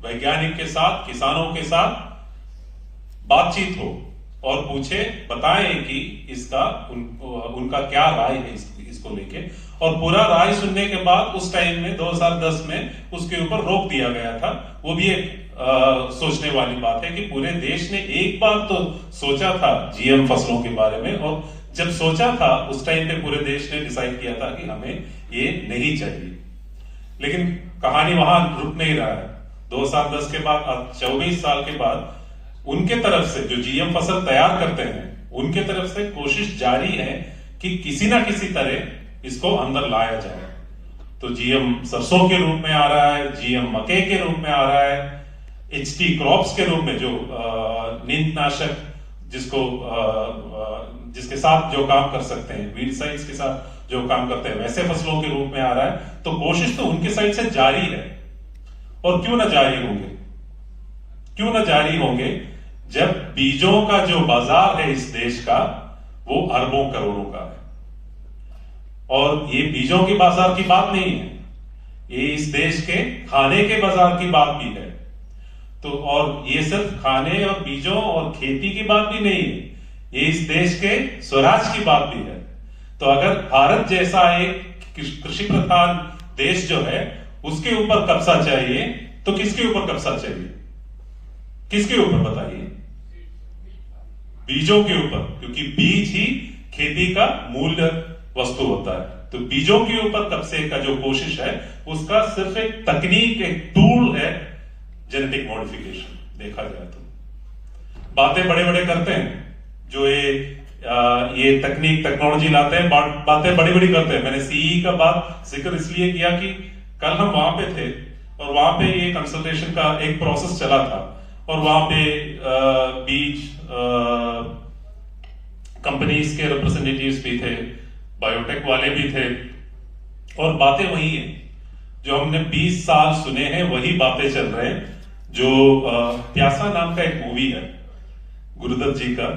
S4: वैज्ञानिक के साथ, किसानों के साथ बातचीत हो और पूछे, बताएं कि इसका उनका क्या राय है इसको लेके। और पूरा राय सुनने के बाद उस टाइम में 2010 में उसके ऊपर रोक दिया गया था। वो भी एक सोचने वाली बात है कि पूरे देश ने एक बार तो सोचा था GM फसलों के बारे में, और जब सोचा था उस टाइम पे पूरे देश ने डिसाइड किया था कि हमें ये नहीं चाहिए। लेकिन कहानी वहां रुक नहीं रहा है। 2010 के बाद 24 साल के बाद उनके तरफ से जो GM फसल तैयार करते हैं उनके तरफ से कोशिश जारी है कि किसी ना किसी तरह इसको अंदर लाया जाए। तो GM सरसों के रूप में आ रहा है, GM मक्के के रूप में आ रहा है, HT क्रॉप्स के रूप में जो नींदनाशक जिसको जिसके साथ जो काम कर सकते हैं, वीडसाइड्स के साथ जो काम करते हैं, वैसे फसलों के रूप में आ रहा है। तो कोशिश तो उनके साइड से जारी है। और क्यों ना जारी होंगे, क्यों ना जारी होंगे जब बीजों का जो बाजार है इस देश का वो अरबों करोड़ों का है। और ये बीजों के बाजार की बात नहीं है, ये इस देश के खाने के बाजार की बात भी है। तो और ये सिर्फ खाने और बीजों और खेती की बात भी नहीं है, ये इस देश के स्वराज की बात भी है। तो अगर भारत जैसा एक कृषि प्रधान देश जो है उसके ऊपर कब्जा चाहिए तो किसके ऊपर कब्जा चाहिए? किसके ऊपर बताइए? बीजों के ऊपर, क्योंकि बीज ही खेती का मूल्य वस्तु होता है। तो बीजों के ऊपर कब्जे का जो कोशिश है उसका सिर्फ एक तकनीक, एक टूल है जेनेटिक मॉडिफिकेशन। देखा जाए तो बातें बड़े बड़े करते हैं जो ये तकनीक टेक्नोलॉजी लाते हैं, बातें बड़ी बड़ी करते हैं। मैंने CE का बात जिक्र इसलिए किया कि कल हम वहां पे थे और वहां पे ये कंसल्टेशन का एक प्रोसेस चला था और वहां पे बीज कंपनीज के रिप्रेजेंटेटिव्स भी थे, बायोटेक वाले भी थे, और बातें वही है जो हमने 20 साल सुने हैं, वही बातें चल रहे हैं। जो प्यासा नाम का एक मूवी है गुरुदत्त जी का,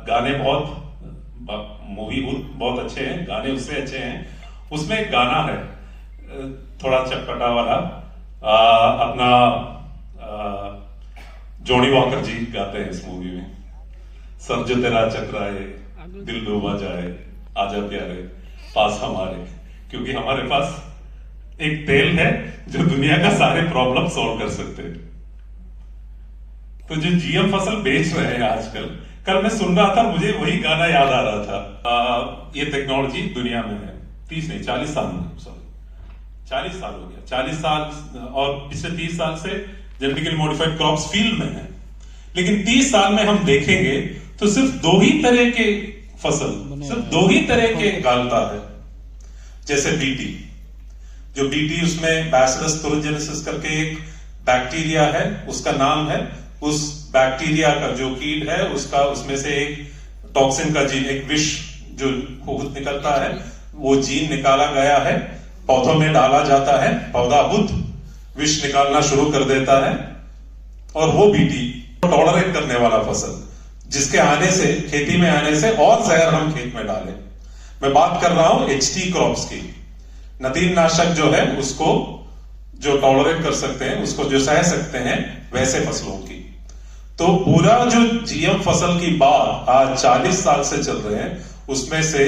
S4: गाने मूवी बहुत अच्छे हैं, गाने उससे अच्छे हैं। उसमें एक गाना है थोड़ा चटपटा वाला, अपना जॉनी वॉकर जी गाते हैं इस मूवी में, सर जो तेरा चकराए दिल डूबा जाए आजा प्यारे पास हमारे, क्योंकि हमारे पास एक तेल है जो दुनिया का सारे प्रॉब्लम सॉल्व कर सकते हैं। तो जो GM फसल बेच रहे हैं आजकल, कल मैं सुन रहा था मुझे वही गाना याद आ रहा था। ये टेक्नोलॉजी दुनिया में है 30 नहीं 40 साल में, सॉरी 40 साल हो गया, 40 साल, और पिछले 30 साल से जेनेटिकली मॉडिफाइड क्रॉप्स फील्ड में है। लेकिन 30 साल में हम देखेंगे तो सिर्फ 2 ही तरह के फसल, सिर्फ 2 ही तरह के गालता है। जैसे बीटी, जो बीटी उसमें बैसिलस thuringiensis करके एक बैक्टीरिया है, उसका नाम है, उस बैक्टीरिया का जो कीट है उसका, उसमें से एक टॉक्सिन का जीन, एक विष जो खुद निकलता है, वो जीन निकाला गया है, पौधों में डाला जाता है, पौधा खुद विष निकालना शुरू कर देता है, और वो बीटी टॉलरेट करने वाला फसल, जिसके आने से, खेती में आने से और जहर हम खेत में डालें। मैं बात कर रहा हूं HT क्रॉप्स की। नदीमनाशक जो है उसको जो टॉलरेट कर सकते हैं, उसको जो सह सकते हैं, वैसे फसलों की। तो पूरा जो जीएम फसल की बात आज 40 साल से चल रहे हैं, उसमें से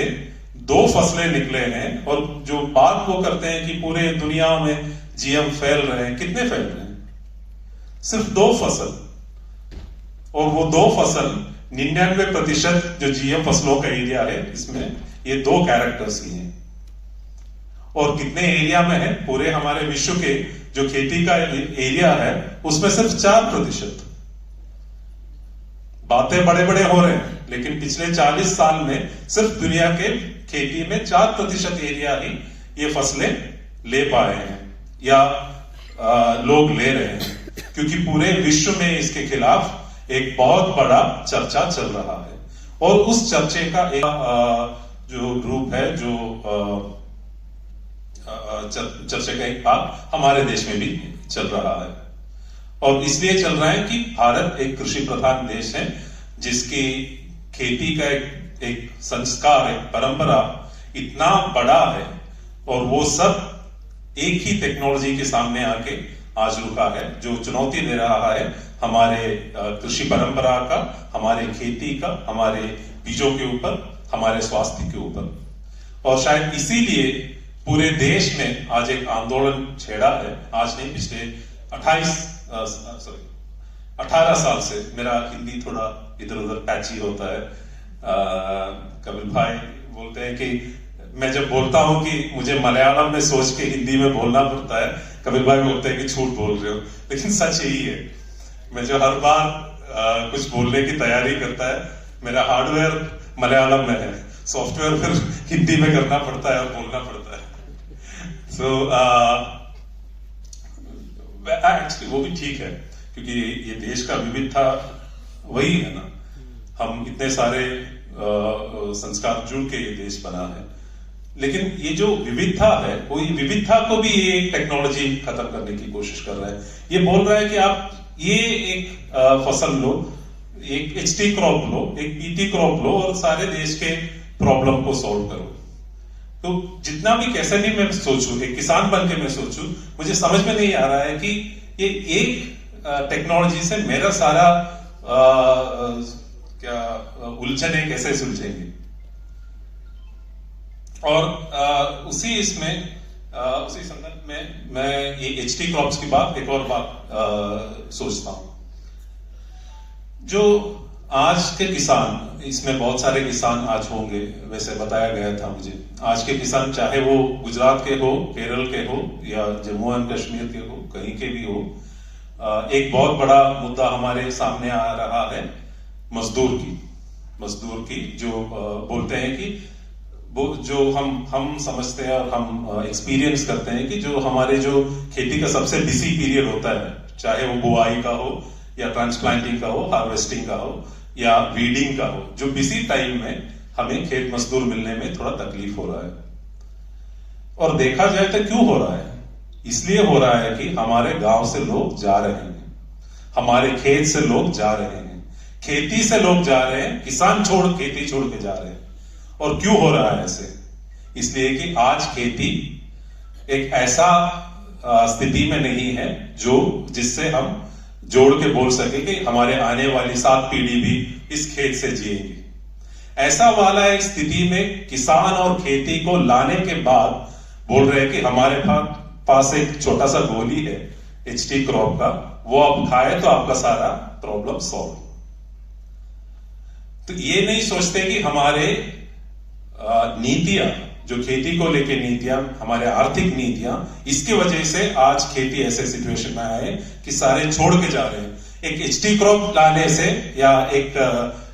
S4: 2 फसलें निकले हैं। और जो बात वो करते हैं कि पूरे दुनिया में जीएम फैल रहे हैं, कितने फैल रहे हैं? सिर्फ 2 फसल। और वो 2 फसल 99% जो जीएम फसलों का एरिया है, इसमें ये 2 कैरेक्टर्स ही हैं। और कितने एरिया में है? पूरे हमारे विश्व के जो खेती का एरिया है, उसमें सिर्फ 4%। बातें बड़े बड़े हो रहे हैं, लेकिन पिछले 40 साल में सिर्फ दुनिया के खेती में 4% एरिया ही ये फसलें ले पाए हैं या लोग ले रहे हैं, क्योंकि पूरे विश्व में इसके खिलाफ एक बहुत बड़ा चर्चा चल रहा है। और उस चर्चे का एक जो ग्रुप है, जो चर्चा का एक भाग हमारे देश में भी चल रहा है। और इसलिए चल रहा है कि भारत एक कृषि प्रधान देश है, जिसकी खेती का एक संस्कार, एक परंपरा इतना बड़ा है, और वो सब एक ही टेक्नोलॉजी के सामने आके आज रुका है, जो चुनौती दे रहा है हमारे कृषि परंपरा का, हमारे खेती का, हमारे बीजों के ऊपर, हमारे स्वास्थ्य के ऊपर। और शायद इसीलिए पूरे देश में आज एक आंदोलन छेड़ा है। आज नहीं, पिछले 18 साल से। मेरा हिंदी थोड़ा इधर उधर पैची होता है। कपिल भाई बोलते हैं कि मैं जब बोलता हूं कि मुझे मलयालम में सोच के हिंदी में बोलना पड़ता है, कपिल भाई बोलते हैं कि झूठ बोल रहे हो, लेकिन सच यही है। मैं जो हर बार कुछ बोलने की तैयारी करता है, मेरा हार्डवेयर मलयालम में है, सॉफ्टवेयर फिर हिंदी में करना पड़ता है और बोलना पड़ता है। सो एक्चुअली वो भी ठीक है, क्योंकि ये देश का विविधता वही है ना। हम इतने सारे संस्कार जुड़ के ये देश बना है, लेकिन ये जो विविधता है, वो विविधता को भी ये टेक्नोलॉजी खत्म करने की कोशिश कर रहा है। ये बोल रहा है कि आप ये एक फसल लो, एक एचटी क्रॉप लो, एक पीटी क्रॉप लो, और सारे देश के प्रॉब्लम को सॉल्व करो। तो जितना भी कैसे भी मैं सोचूं, एक किसान बन के मैं सोचूं, मुझे समझ में नहीं आ रहा है कि ये एक टेक्नोलॉजी से मेरा सारा क्या उलझने कैसे सुलझेंगे। और उसी संदर्भ में मैं ये एचटी क्रॉप्स की बात, एक और बात सोचता हूं। जो आज के किसान, इसमें बहुत सारे किसान आज होंगे, वैसे बताया गया था मुझे। आज के किसान, चाहे वो गुजरात के हो, केरल के हो, या जम्मू एंड कश्मीर के हो, कहीं के भी हो, एक बहुत बड़ा मुद्दा हमारे सामने आ रहा है मजदूर की जो बोलते हैं कि वो जो हम समझते हैं और हम एक्सपीरियंस करते हैं कि जो हमारे जो खेती का सबसे बिजी पीरियड होता है, चाहे वो बुआई का हो या ट्रांसप्लांटिंग का हो, हार्वेस्टिंग का हो या वीडिंग का हो, जो बिजी टाइम में हमें खेत मजदूर मिलने में थोड़ा तकलीफ हो रहा है। और देखा जाए तो क्यों हो रहा है? इसलिए हो रहा है कि हमारे गांव से लोग जा रहे हैं, हमारे खेत से लोग जा रहे हैं, खेती से लोग जा रहे हैं, किसान खेती छोड़ के जा रहे हैं। और क्यों हो रहा है ऐसे? इसलिए कि आज खेती एक ऐसा स्थिति में नहीं है जिससे हम जोड़ के बोल सके कि हमारे आने वाली 7 पीढ़ी भी इस खेत से जिएंगे। ऐसा वाला एक स्थिति में किसान और खेती को लाने के बाद बोल रहे हैं कि हमारे पास एक छोटा सा गोली है एचटी क्रॉप का, वो आप खाए तो आपका सारा प्रॉब्लम सॉल्व। तो ये नहीं सोचते कि हमारे नीतियां, जो खेती को लेके नीतियां, हमारे आर्थिक नीतियां, इसकी वजह से आज खेती ऐसे सिचुएशन में आए कि सारे छोड़ के जा रहे हैं। एक एचटी क्रॉप लाने से या एक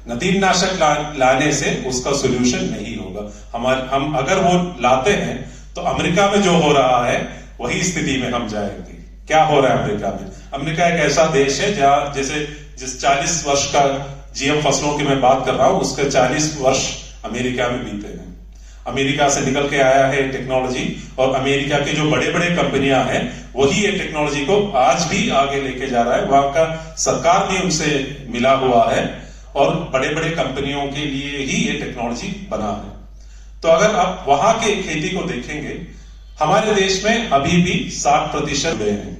S4: नदीनाशक लाने से उसका सोल्यूशन नहीं होगा। हम अगर वो लाते हैं तो अमेरिका में जो हो रहा है वही स्थिति में हम जाएंगे। क्या हो रहा है अमेरिका में? अमेरिका एक ऐसा देश है जहां जिस 40 वर्ष का जीएम फसलों की मैं बात कर रहा हूं, उसके 40 वर्ष अमेरिका में बीते हैं। अमेरिका से निकल के आया है टेक्नोलॉजी, और अमेरिका के जो बड़े बड़े कंपनियां हैं वही ये टेक्नोलॉजी को आज भी आगे लेके जा रहा है। वहां का सरकार भी उनसे मिला हुआ है और बड़े बड़े कंपनियों के लिए ही ये टेक्नोलॉजी बना है। तो अगर आप वहां के खेती को देखेंगे, हमारे देश में अभी भी 60% जुड़े हैं।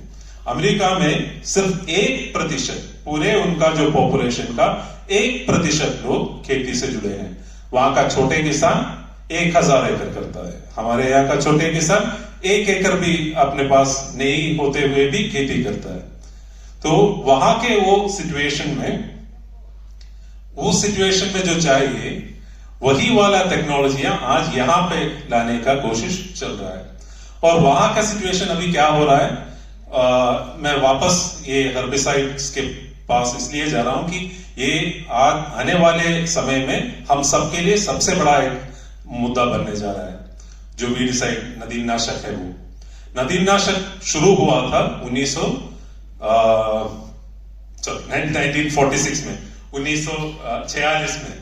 S4: अमेरिका में सिर्फ 1% पूरे उनका जो पॉपुलेशन का 1% लोग खेती से जुड़े हैं। वहां का छोटे किसान 1000 एकड़ करता है। हमारे यहाँ का छोटे किसान 1 एकड़ भी अपने पास नहीं होते हुए भी खेती करता है। तो वहां के वो सिचुएशन में जो चाहिए वही वाला टेक्नोलॉजियां आज यहां पे लाने का कोशिश चल रहा है। और वहां का सिचुएशन अभी क्या हो रहा है, मैं वापस ये हर्बिसाइड्स के पास इसलिए जा रहा हूं कि ये आने वाले समय में हम सबके लिए सबसे बड़ा एक मुद्दा बनने जा रहा है। जो वीडिसाइड नदीमनाशक है, वो नदीमनाशक शुरू हुआ था 1946 में, 1946 में।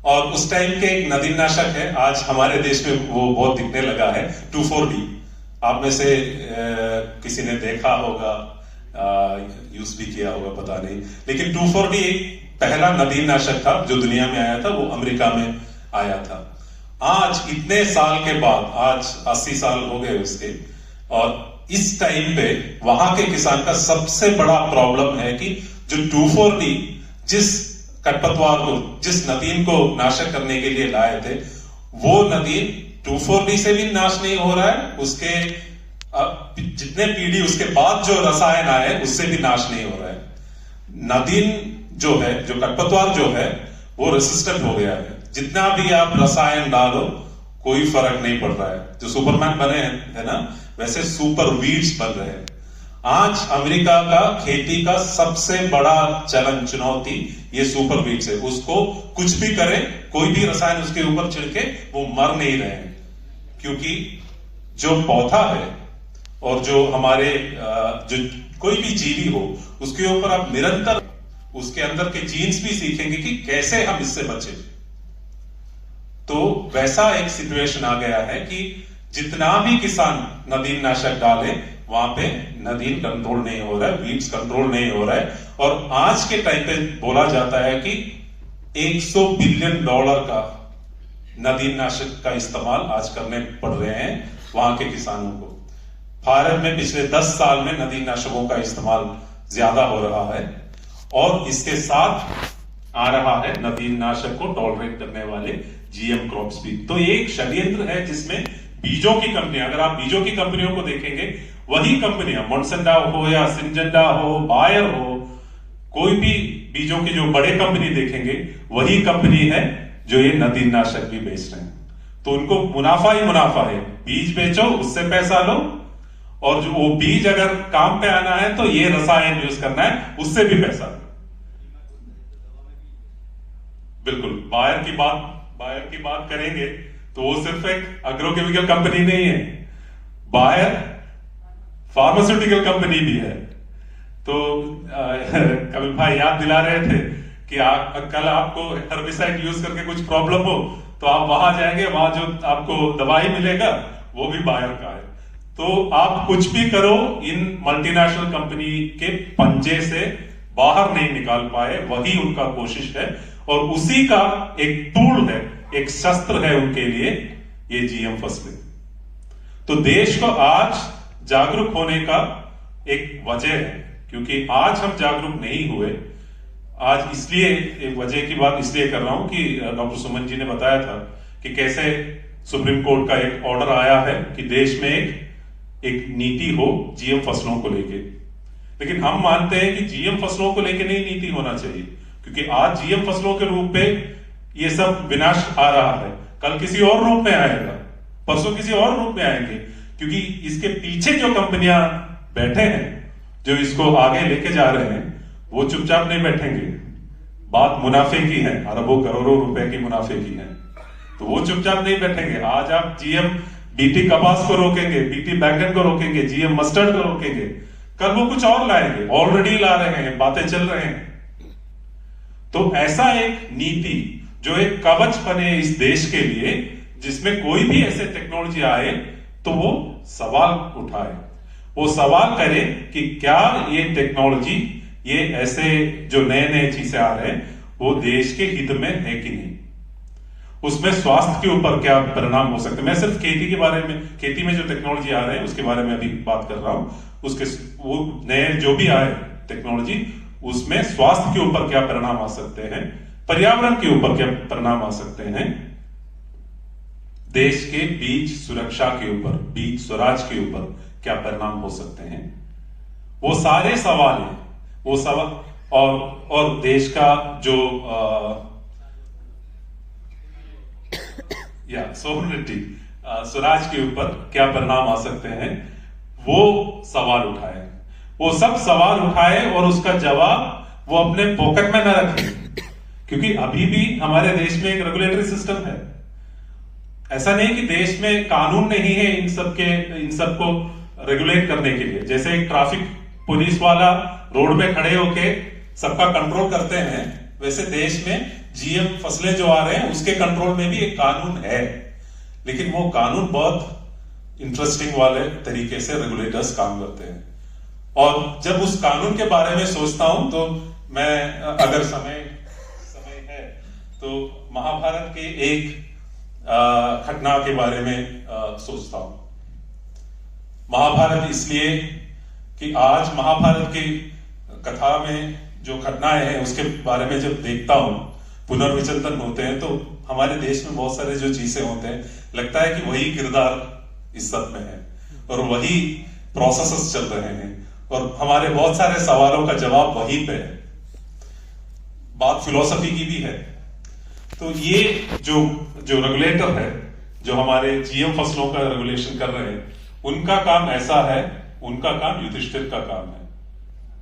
S4: और उस टाइम के एक नदीमनाशक है, आज हमारे देश में वो बहुत दिखने लगा है, 2,4-D। आप में से किसी ने देखा होगा, यूज भी किया होगा, पता नहीं। लेकिन 2,4-D एक पहला नदीमनाशक था जो दुनिया में आया था, वो अमेरिका में आया था। आज इतने साल के बाद, आज 80 साल हो गए उसके, और इस टाइम पे वहां के किसान का सबसे बड़ा प्रॉब्लम है कि जो 2,4-D जिस खरपतवार को, जिस नदीम को नाशक करने के लिए लाए थे, वो नदीम 2,4-D से भी नाश नहीं हो रहा है, उसके जितने पीढ़ी उसके बाद जो रसायन आए उससे भी नाश नहीं हो रहा है। नदीम जो है, जो खरपतवार जो है, वो रेसिस्टेंट हो गया है। जितना भी आप रसायन डालो कोई फर्क नहीं पड़ रहा है। जो सुपरमैन बने है ना, वैसे सुपर वीड्स बन रहे हैं। आज अमेरिका का खेती का सबसे बड़ा चुनौती ये सुपर वीड्स है। उसको कुछ भी करे, कोई भी रसायन उसके ऊपर छिड़के, वो मर नहीं रहे हैं। क्योंकि जो पौधा है और जो हमारे जो कोई भी जीवी हो, उसके ऊपर आप निरंतर उसके अंदर के जीन्स भी सीखेंगे कि कैसे हम इससे बचे। तो वैसा एक सिचुएशन आ गया है कि जितना भी किसान नदीमनाशक डाले, वहां पे नदीम कंट्रोल नहीं हो रहा है, वीड्स कंट्रोल नहीं हो रहा है। और आज के टाइम पे बोला जाता है कि $100 बिलियन का नदीमनाशक का इस्तेमाल आज करने पड़ रहे हैं वहां के किसानों को। भारत में पिछले 10 साल में नदीमनाशकों का इस्तेमाल ज्यादा हो रहा है, और इसके साथ आ रहा है नदीमनाशक को टॉलरेट करने वाले जीएम क्रॉप्स भी। तो ये एक षड्यंत्र है जिसमें बीजों की कंपनियां, अगर आप बीजों की कंपनियों को देखेंगे, वही कंपनियां, मोनसेंटा हो या सिंजेंटा हो, बायर हो, कोई भी बीजों की जो बड़े कंपनी देखेंगे, वही कंपनी है जो ये नदीमनाशक भी बेच रहे हैं। तो उनको मुनाफा ही मुनाफा है। बीज बेचो, उससे पैसा लो, और जो वो बीज अगर काम पे आना है तो ये रसायन यूज करना है, उससे भी पैसा लो। बिल्कुल, बायर की बात करेंगे तो वो सिर्फ एक एग्रोकेमिकल कंपनी नहीं है, बायर फार्मास्यूटिकल कंपनी भी है। तो कपिल भाई याद दिला रहे थे कि कल आपको हर्बिसाइड यूज करके कुछ प्रॉब्लम हो तो आप वहां जाएंगे, वहां जो आपको दवाई मिलेगा वो भी बायर का है। तो आप कुछ भी करो, इन मल्टीनेशनल कंपनी के पंजे से बाहर नहीं निकाल पाए, वही उनका कोशिश है। और उसी का एक टूल है, एक शस्त्र है उनके लिए, ये जीएम फसलें। तो देश को आज जागरूक होने का एक वजह है, क्योंकि आज हम जागरूक नहीं हुए। आज इसलिए एक वजह की बात इसलिए कर रहा हूं कि डॉक्टर सुमन जी ने बताया था कि कैसे सुप्रीम कोर्ट का एक ऑर्डर आया है कि देश में एक नीति हो जीएम फसलों को लेके। लेकिन हम मानते हैं कि जीएम फसलों को लेके नहीं नीति होना चाहिए, क्योंकि आज जीएम फसलों के रूप में ये सब विनाश आ रहा है, कल किसी और रूप में आएगा, परसों किसी और रूप में आएंगे। क्योंकि इसके पीछे जो कंपनियां बैठे हैं, जो इसको आगे लेके जा रहे हैं, वो चुपचाप नहीं बैठेंगे। बात मुनाफे की है, अरबों करोड़ों रुपए की मुनाफे की है, तो वो चुपचाप नहीं बैठेंगे। आज आप जीएम बीटी कपास को रोकेंगे, बीटी बैंगन को रोकेंगे, जीएम मस्टर्ड को रोकेंगे, कल वो कुछ और लाएंगे, ऑलरेडी ला रहे हैं, बातें चल रहे हैं। तो ऐसा एक नीति जो एक कवच बने इस देश के लिए, जिसमें कोई भी ऐसे टेक्नोलॉजी आए तो वो सवाल उठाए, वो सवाल करे कि क्या ये टेक्नोलॉजी, ये ऐसे जो नए नए चीजें आ रहे हैं, वो देश के हित में है कि नहीं। उसमें स्वास्थ्य के ऊपर क्या परिणाम हो सकते हैं। मैं सिर्फ खेती के बारे में, खेती में जो टेक्नोलॉजी आ रहे हैं उसके बारे में अभी बात कर रहा हूं। उसके वो नए जो भी आए टेक्नोलॉजी, उसमें स्वास्थ्य के ऊपर क्या परिणाम आ सकते हैं, पर्यावरण के ऊपर क्या परिणाम आ सकते हैं, देश के बीज सुरक्षा के ऊपर, बीज स्वराज के ऊपर क्या परिणाम हो सकते हैं, वो सारे सवाल हैं। वो सवाल और देश का जो सोवरेनिटी, स्वराज के ऊपर क्या परिणाम आ सकते हैं, वो सवाल उठाए। वो सब सवाल उठाए और उसका जवाब वो अपने पॉकेट में न रखे, क्योंकि अभी भी हमारे देश में एक रेगुलेटरी सिस्टम है। ऐसा नहीं कि देश में कानून नहीं है इन सबको रेगुलेट करने के लिए। जैसे एक ट्रैफिक पुलिस वाला रोड पे खड़े होके सबका कंट्रोल करते हैं, वैसे देश में जीएम फसलें जो आ रहे हैं उसके कंट्रोल में भी एक कानून है, लेकिन वो कानून बहुत इंटरेस्टिंग वाले तरीके से रेगुलेटर्स काम करते हैं। और जब उस कानून के बारे में सोचता हूं तो मैं, अगर समय है तो महाभारत के एक घटना के बारे में सोचता हूं। महाभारत इसलिए कि आज महाभारत की कथा में जो घटनाएं हैं उसके बारे में जब देखता हूं, पुनर्विचिंतन होते हैं, तो हमारे देश में बहुत सारे जो चीजें होते हैं, लगता है कि वही किरदार इस सब में है और वही प्रोसेसेस चल रहे हैं और हमारे बहुत सारे सवालों का जवाब वहीं पे है। बात फिलॉसफी की भी है। तो ये जो रेगुलेटर है, जो हमारे जीएम फसलों का रेगुलेशन कर रहे हैं, उनका काम ऐसा है, उनका काम युधिष्ठिर का काम है।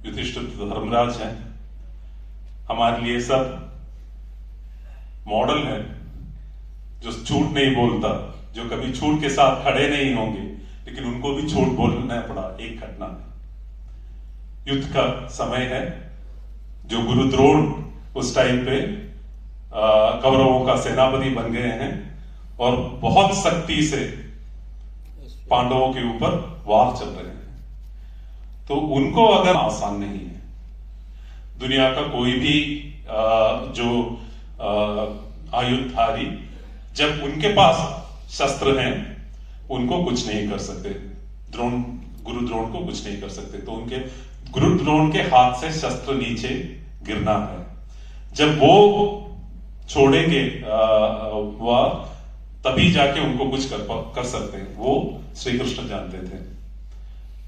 S4: युधिष्ठिर धर्मराज है, हमारे लिए सब मॉडल है, जो झूठ नहीं बोलता, जो कभी झूठ के साथ खड़े नहीं होंगे, लेकिन उनको भी झूठ बोलना पड़ा एक घटना में। युद्ध का समय है, जो गुरु द्रोण उस टाइम पे कौरवों का सेनापति बन गए हैं और बहुत सख्ती से पांडवों के ऊपर वार चल रहे हैं। तो उनको अगर आसान नहीं है, दुनिया का कोई भी जो आयुधधारी, जब उनके पास शस्त्र हैं, उनको कुछ नहीं कर सकते। गुरु द्रोण को कुछ नहीं कर सकते। तो उनके गुरु द्रोण के हाथ से शस्त्र नीचे गिरना है। जब वो छोड़ेंगे वह, तभी जाके उनको कुछ कर सकते हैं। वो श्री कृष्ण जानते थे।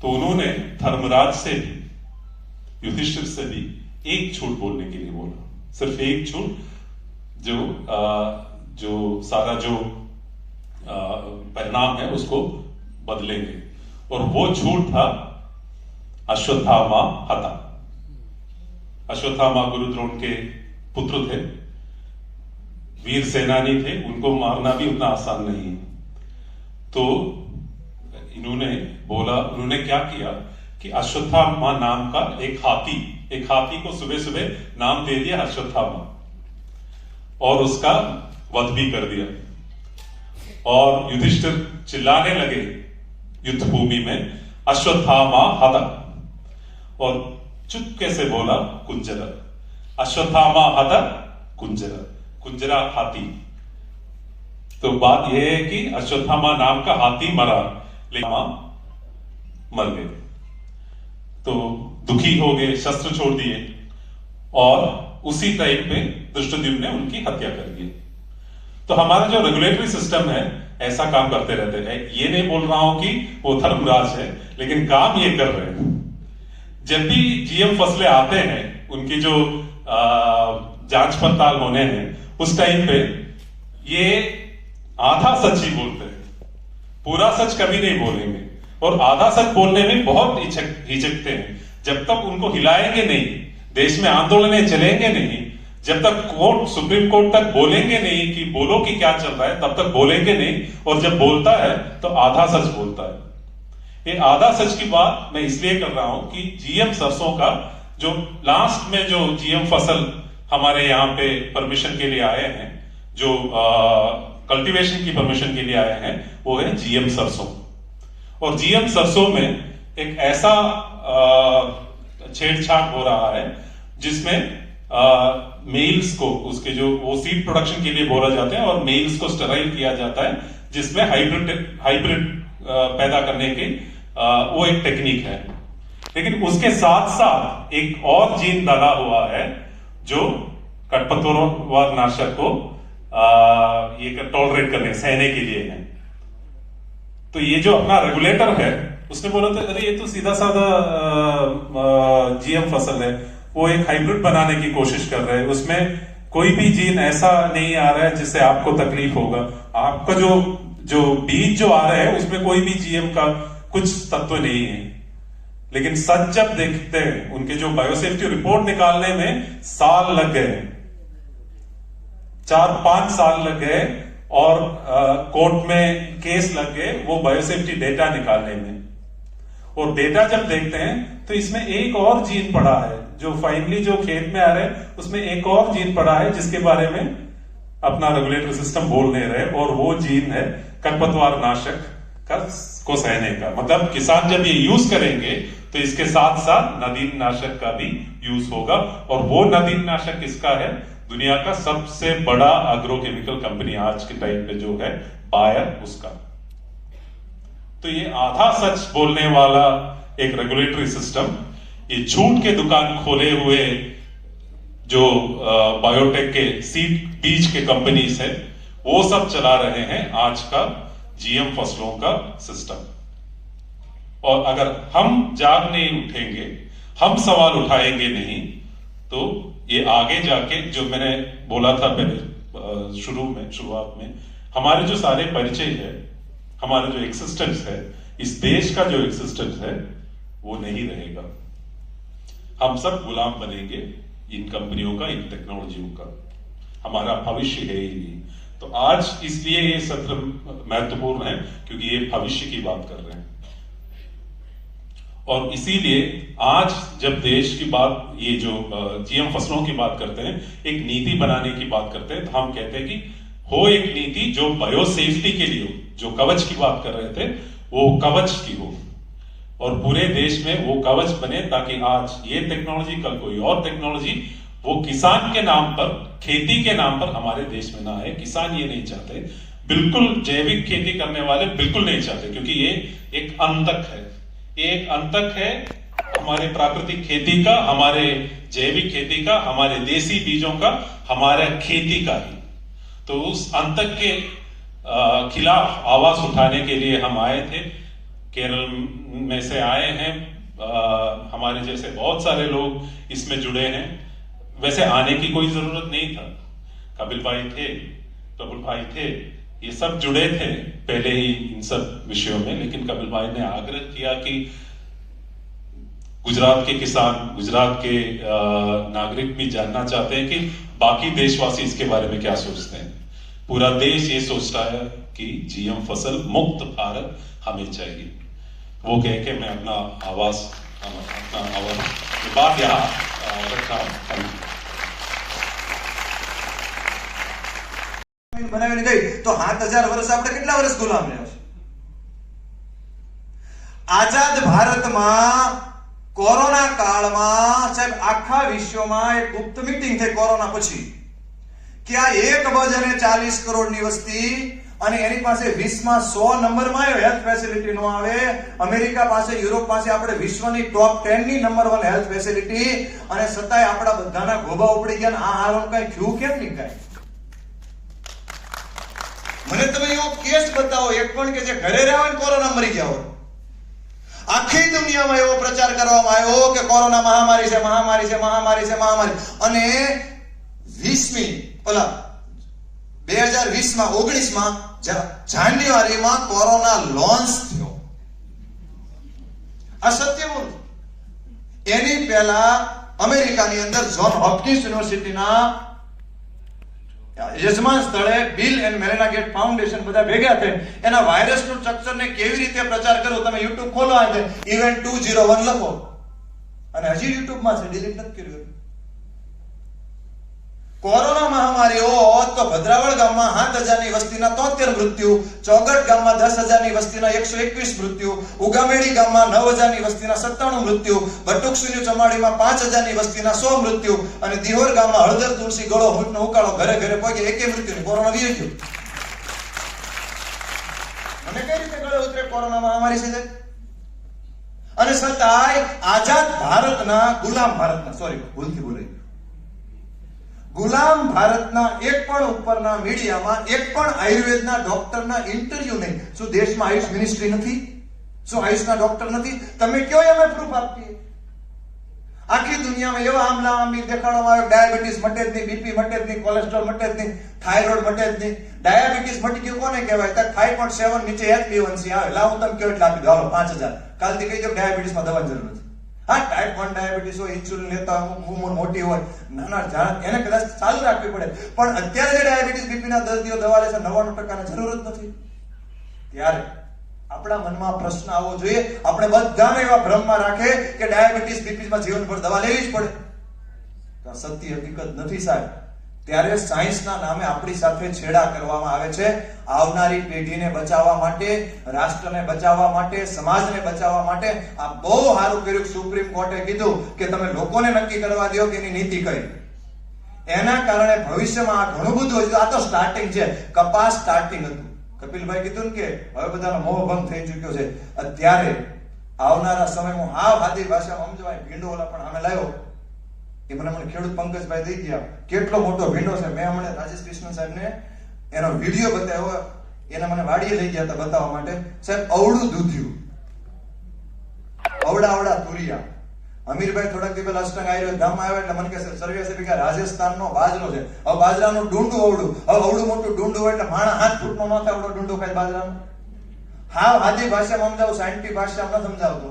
S4: तो उन्होंने धर्मराज से भी, युधिष्ठिर से भी एक झूठ बोलने के लिए बोला, सिर्फ एक झूठ, जो सारा जो परिणाम है उसको बदलेंगे। और वो झूठ था अश्वत्थामा हता। अश्वत्थामा गुरु द्रोण के पुत्र थे, वीर सेनानी थे, उनको मारना भी उतना आसान नहीं है। तो उन्होंने क्या किया कि अश्वत्थामा नाम का एक हाथी को सुबह सुबह नाम दे दिया अश्वत्थामा, और उसका वध भी कर दिया। और युधिष्ठिर चिल्लाने लगे युद्ध भूमि में, अश्वत्थामा हता, और चुपके से बोला कुंजरा। अश्वत्थामा हता कुंजरा हाथी। तो बात यह है कि अश्वत्थामा नाम का हाथी मरा, लेकिन मर गए। तो दुखी हो गए, शस्त्र छोड़ दिए, और उसी टाइम पे धृष्टद्युम्न ने उनकी हत्या कर दी। तो हमारा जो रेगुलेटरी सिस्टम है ऐसा काम करते रहते हैं। ये नहीं बोल रहा हूं कि वो धर्मराज है, लेकिन काम ये कर रहे हैं। जब भी जीएम फसलें आते हैं, उनकी जो जांच पड़ताल होने हैं, उस टाइम पे ये आधा सच ही बोलते हैं, पूरा सच कभी नहीं बोलेंगे, और आधा सच बोलने में बहुत हिचकते हैं। जब तक उनको हिलाएंगे नहीं, देश में आंदोलनें चलेंगे नहीं, जब तक सुप्रीम कोर्ट तक बोलेंगे नहीं कि बोलो कि क्या चल रहा है, तब तक बोलेंगे नहीं। और जब बोलता है तो आधा सच बोलता है। ये आधा सच की बात मैं इसलिए कर रहा हूं कि जीएम सरसों का जो लास्ट में जो जीएम फसल हमारे यहाँ पे परमिशन के लिए आए हैं, जो कल्टीवेशन की परमिशन के लिए आए हैं, वो है जीएम सरसों। और जीएम सरसों में एक ऐसा छेड़छाड़ हो रहा है जिसमें मेल्स को, उसके जो वो सीड प्रोडक्शन के लिए बोला जाते हैं, और मेल्स को स्टेराइल किया जाता है, जिसमें हाइब्रिड पैदा करने की वो एक टेक्निक है। लेकिन उसके साथ साथ एक और जीन डाला हुआ है जो खरपतवार नाशक को ये टॉलरेट करने, सहने के लिए है। तो ये जो अपना रेगुलेटर है, उसने बोला था अरे ये तो सीधा साधा जीएम फसल है, वो एक हाइब्रिड बनाने की कोशिश कर रहे हैं, उसमें कोई भी जीन ऐसा नहीं आ रहा है जिससे आपको तकलीफ होगा। आपका जो बीज जो आ रहा है उसमें कोई भी जीएम का कुछ तत्व नहीं है। लेकिन सच जब देखते हैं, उनके जो बायोसेफ्टी रिपोर्ट निकालने में साल लग गए, 4-5 साल लग गए, और कोर्ट में केस लग गए वो बायोसेफ्टी डेटा निकालने में। और डेटा जब देखते हैं तो इसमें एक और जीन पड़ा है, जो फाइनली जो खेत में आ रहे हैं उसमें एक और जीन पड़ा है जिसके बारे में अपना रेगुलेटरी सिस्टम बोल नहीं रहे, और वो जीन है खरपतवार नाशक को सहने का। मतलब किसान जब ये यूज करेंगे तो इसके साथ साथ नदीन नाशक का भी यूज होगा, और वो नदीन नाशक किसका है? दुनिया का सबसे बड़ा एग्रोकेमिकल कंपनी आज के टाइम पे जो है बायर, उसका। तो ये आधा सच बोलने वाला एक रेगुलेटरी सिस्टम, ये झूठ के दुकान खोले हुए जो बायोटेक के सीड बीज के कंपनीज है, वो सब चला रहे हैं आज का जीएम फसलों का सिस्टम। और अगर हम जाग नहीं उठेंगे, हम सवाल उठाएंगे नहीं, तो ये आगे जाके जो मैंने बोला था पहले शुरुआत में, हमारे जो सारे परिचय है, हमारा जो एक्सिस्टेंस है, इस देश का जो एक्सिस्टेंस है, वो नहीं रहेगा। हम सब गुलाम बनेंगे इन कंपनियों का, इन टेक्नोलॉजियों का। हमारा भविष्य है ही नहीं। तो आज इसलिए ये सत्र महत्वपूर्ण है क्योंकि ये भविष्य की बात कर रहे हैं। और इसीलिए आज जब देश की बात, ये जो जीएम फसलों की बात करते हैं, एक नीति बनाने की बात करते हैं, तो हम कहते हैं कि हो एक नीति जो बायोसेफ्टी के लिए हो, जो कवच की बात कर रहे थे वो कवच की हो, और पूरे देश में वो कवच बने, ताकि आज ये टेक्नोलॉजी, कल कोई और टेक्नोलॉजी, वो किसान के नाम पर, खेती के नाम पर हमारे देश में ना आए। किसान ये नहीं चाहते, बिल्कुल जैविक खेती करने वाले बिल्कुल नहीं चाहते, क्योंकि ये एक अंतक है, ये एक अंतक है हमारे प्राकृतिक खेती का, हमारे जैविक खेती का, हमारे देसी बीजों का, हमारे खेती का ही। तो उस अंतक के खिलाफ आवाज उठाने के लिए हम आए थे। केरल में से आए हैं, हमारे जैसे बहुत सारे लोग इसमें जुड़े हैं। वैसे आने की कोई जरूरत नहीं था, कपिल भाई थे, प्रफुल्ल भाई थे, ये सब जुड़े थे पहले ही इन सब विषयों में। लेकिन कपिल भाई ने आग्रह किया कि गुजरात के किसान, गुजरात के नागरिक भी जानना चाहते हैं कि बाकी देशवासी इसके बारे में क्या सोचते हैं। पूरा देश ये सोचता है कि जीएम फसल मुक्त भारत हमें चाहिए। वो कह के मैं अपना आवाज बात यहाँ रखा।
S5: બનાવીને ગઈ તો 7000 વર્ષ આપણે કેટલા વર્ષ ગુલામ રહ્યા છે? આઝાદ ભારતમાં કોરોના કાળમાં સાહેબ આખા વિશ્વમાં એક ગુપ્ત મીટિંગ થઈ કોરોના પછી કે આ 1.40 કરોડની વસ્તી અને એની પાસે 20માં 100 નંબરમાં આવ્યો, હેલ્થ ફેસિલિટી નો આવે। અમેરિકા પાસે, યુરોપ પાસે આપણે વિશ્વની ટોપ 10 ની નંબર 1 હેલ્થ ફેસિલિટી, અને છતાંય આપણા બધાના ગોબા ઉપડી ગયા। આ હારું કઈ થયું કેમ નહીં કાંઈ? મને તમે એવો કેસ બતાવો એક પણ કે જે ઘરે રહ્યા હોય કોરોના મરી ગયા હોય। આખી દુનિયામાં એવો પ્રચાર કરવામાં આવ્યો કે કોરોના મહામારી છે, મહામારી છે, મહામારી છે, મહામારી। અને 20મી 2020 માં 19 માં જાન્યુઆરી માં કોરોના લોન્ચ થયો। આ સત્ય બોલું। એની પહેલા અમેરિકાની અંદર જ્હોન હોપકિન્સ યુનિવર્સિટીના યજમાન સ્થળે Bill and Melinda Gates foundation બધા ભેગા થઈ એના વાયરસનું સ્ટ્રક્ચરને કેવી રીતે પ્રચાર કરવો। તમે યુટ્યુબ ખોલો, આ ઇવેન્ટ 201 લખો, અને હજી યુટ્યુબમાં છે, ડિલીટ નથી કર્યું। કોરોના મહામારી હોત તો ભદ્રાવળ ગામમાં 7,000ની વસ્તીના 73 મૃત્યુ, ચોગટ ગામમાં 10,000ની વસ્તીના 121 મૃત્યુ, ઉગામેડી ગામમાં 9,000ની વસ્તીના 97 મૃત્યુ, બટુકસુની ચમાડીમાં 5,000ની વસ્તીના 100 મૃત્યુ અને દિહોર ગામમાં હળદર તુલસી ગળો હૂંટનો ઉકાળો ઘરે ઘરે પહોંચે એકે મૃત્યુ નહીં. કોરોના વી ગયો. મને કઈ રીતે ગળે ઉતરે કોરોના મહામારી છે? અને છતાંય આઝાદ ભારતના ગુલામ ભારતના એક પણ ઉપરના મીડિયામાં એક પણ આયુર્વેદના ડોક્ટરના ઇન્ટરવ્યુ નહીં. શું દેશમાં આયુષ મિનિસ્ટ્રી નથી? શું આયુષના ડોક્ટર નથી? તમે કયો અમે પ્રૂફ આપીએ? આખી દુનિયામાં એવા આમલા આંબી દેખાડવામાં આવે, ડાયાબિટીસ મટે જ નહીં, બીપી મટે જ નહીં, કોલેસ્ટ્રોલ મટે જ નહીં, થાઇરોઇડ મટે જ નહીં. ડાયાબિટીસ મટી ગયું કોને કહેવાય? ત્યાં 5.7 નીચે HbA1c આવે. લાવ હું તમને કેવું એટલે આપી દો, હાલો 5,000. કાલથી કહી દો ડાયાબિટીસમાં દવાની જરૂર નથી. હા, ટાઈપ 1 ડાયાબિટીસ હોય, ઇન્સ્યુલિન લેતા ઉંમર મોટી હોય, નાના એને કદાચ ચાલુ રાખવી પડે. પણ અત્યારે જે ડાયાબિટીસ બીપીના દર્દીઓ દવા લે છે 99% જરૂર જ નથી. ત્યારે આપણા મનમાં પ્રશ્ન આવવો જોઈએ, આપણે બધાને એવા ભ્રમમાં રાખે કે ડાયાબિટીસ બીપીમાં જીવનભર દવા લેવી જ પડે. તો સત્ય હકીકત નથી સાહેબ. ત્યારે સાયન્સના નામે આપણી સાથે છેડા કરવામાં આવે છે. આવનારી પેઢીને બચાવવા માટે, રાષ્ટ્રને બચાવવા માટે, સમાજને બચાવવા માટે આ બહુ સારું કર્યું. સુપ્રીમ કોર્ટે કીધું કે તમે લોકોને નક્કી કરવા દો કે એની નીતિ કઈ. એના કારણે ભવિષ્યમાં આ ઘણું બધું હોય. આ તો સ્ટાર્ટિંગ છે. કપાસ સ્ટાર્ટિંગ હતું. કપિલભાઈ કીધું ને કે હવે બધાનો મોહભંગ થઈ ચુક્યો છે. અત્યારે આવનારા સમયમાં આ વાદી ભાષામાં સમજવાય. ભીંડો ઓલા પણ અમે લાવ્યો એ મને ખેડૂત પંકજભાઈ દઈ ગયા. કેટલો મોટો ભીંડો છે. મેં હમણાં રાજેશ કૃષ્ણ સાહેબને એનો વિડીયો બતાવ્યો. એને મને વાડીએ લઈ ગયા હતા બતાવવા માટે. સાહેબ અવળું દૂધ્યું, અવડા તુરિયા. અમીરભાઈ થોડાક દિવસ પહેલા અષ્ટંગ આયુર્વેદ ધામમાં આવ્યા એટલે મને કહે સર્વે છે કે રાજસ્થાનનો બાજરો છે. હવે બાજરાનું ડુંડું અવળું, હવે અવળું મોટું ડુંડું હોય એટલે માણા 7 ફૂટનો ન થાય અવળો ડુંડું ખાય બાજરાનું. હા, આદી ભાષામાં સમજાવું, સાયન્ટિફિક ભાષામાં ન સમજાવતો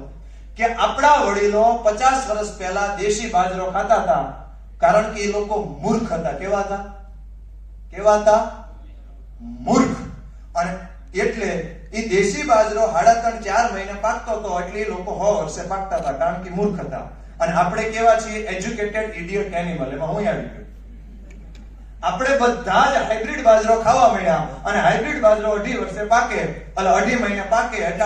S5: કે આપણા વડીલો 50 વર્ષ પહેલા દેશી બાજરો ખાતા હતા કારણ કે એ લોકો મૂર્ખ હતા. કેવા હતા? મૂર્ખ. અને એટલે એ દેશી બાજરો 3.5-4 મહિને પાકતો હતો એટલે એ લોકો 100 વર્ષે પાકતા હતા કારણ કે મૂર્ખ હતા. અને આપણે કેવા છીએ? Educated idiot animal. એમાં હું આવી ગયો. આપણે બધા જ હાઇબ્રિડ બાજરો ખાવા મળ્યા અને હાઇબ્રિડ બાજરો 2.5 વર્ષે પાકે એટલે 2.5 મહિને પાકે એટલે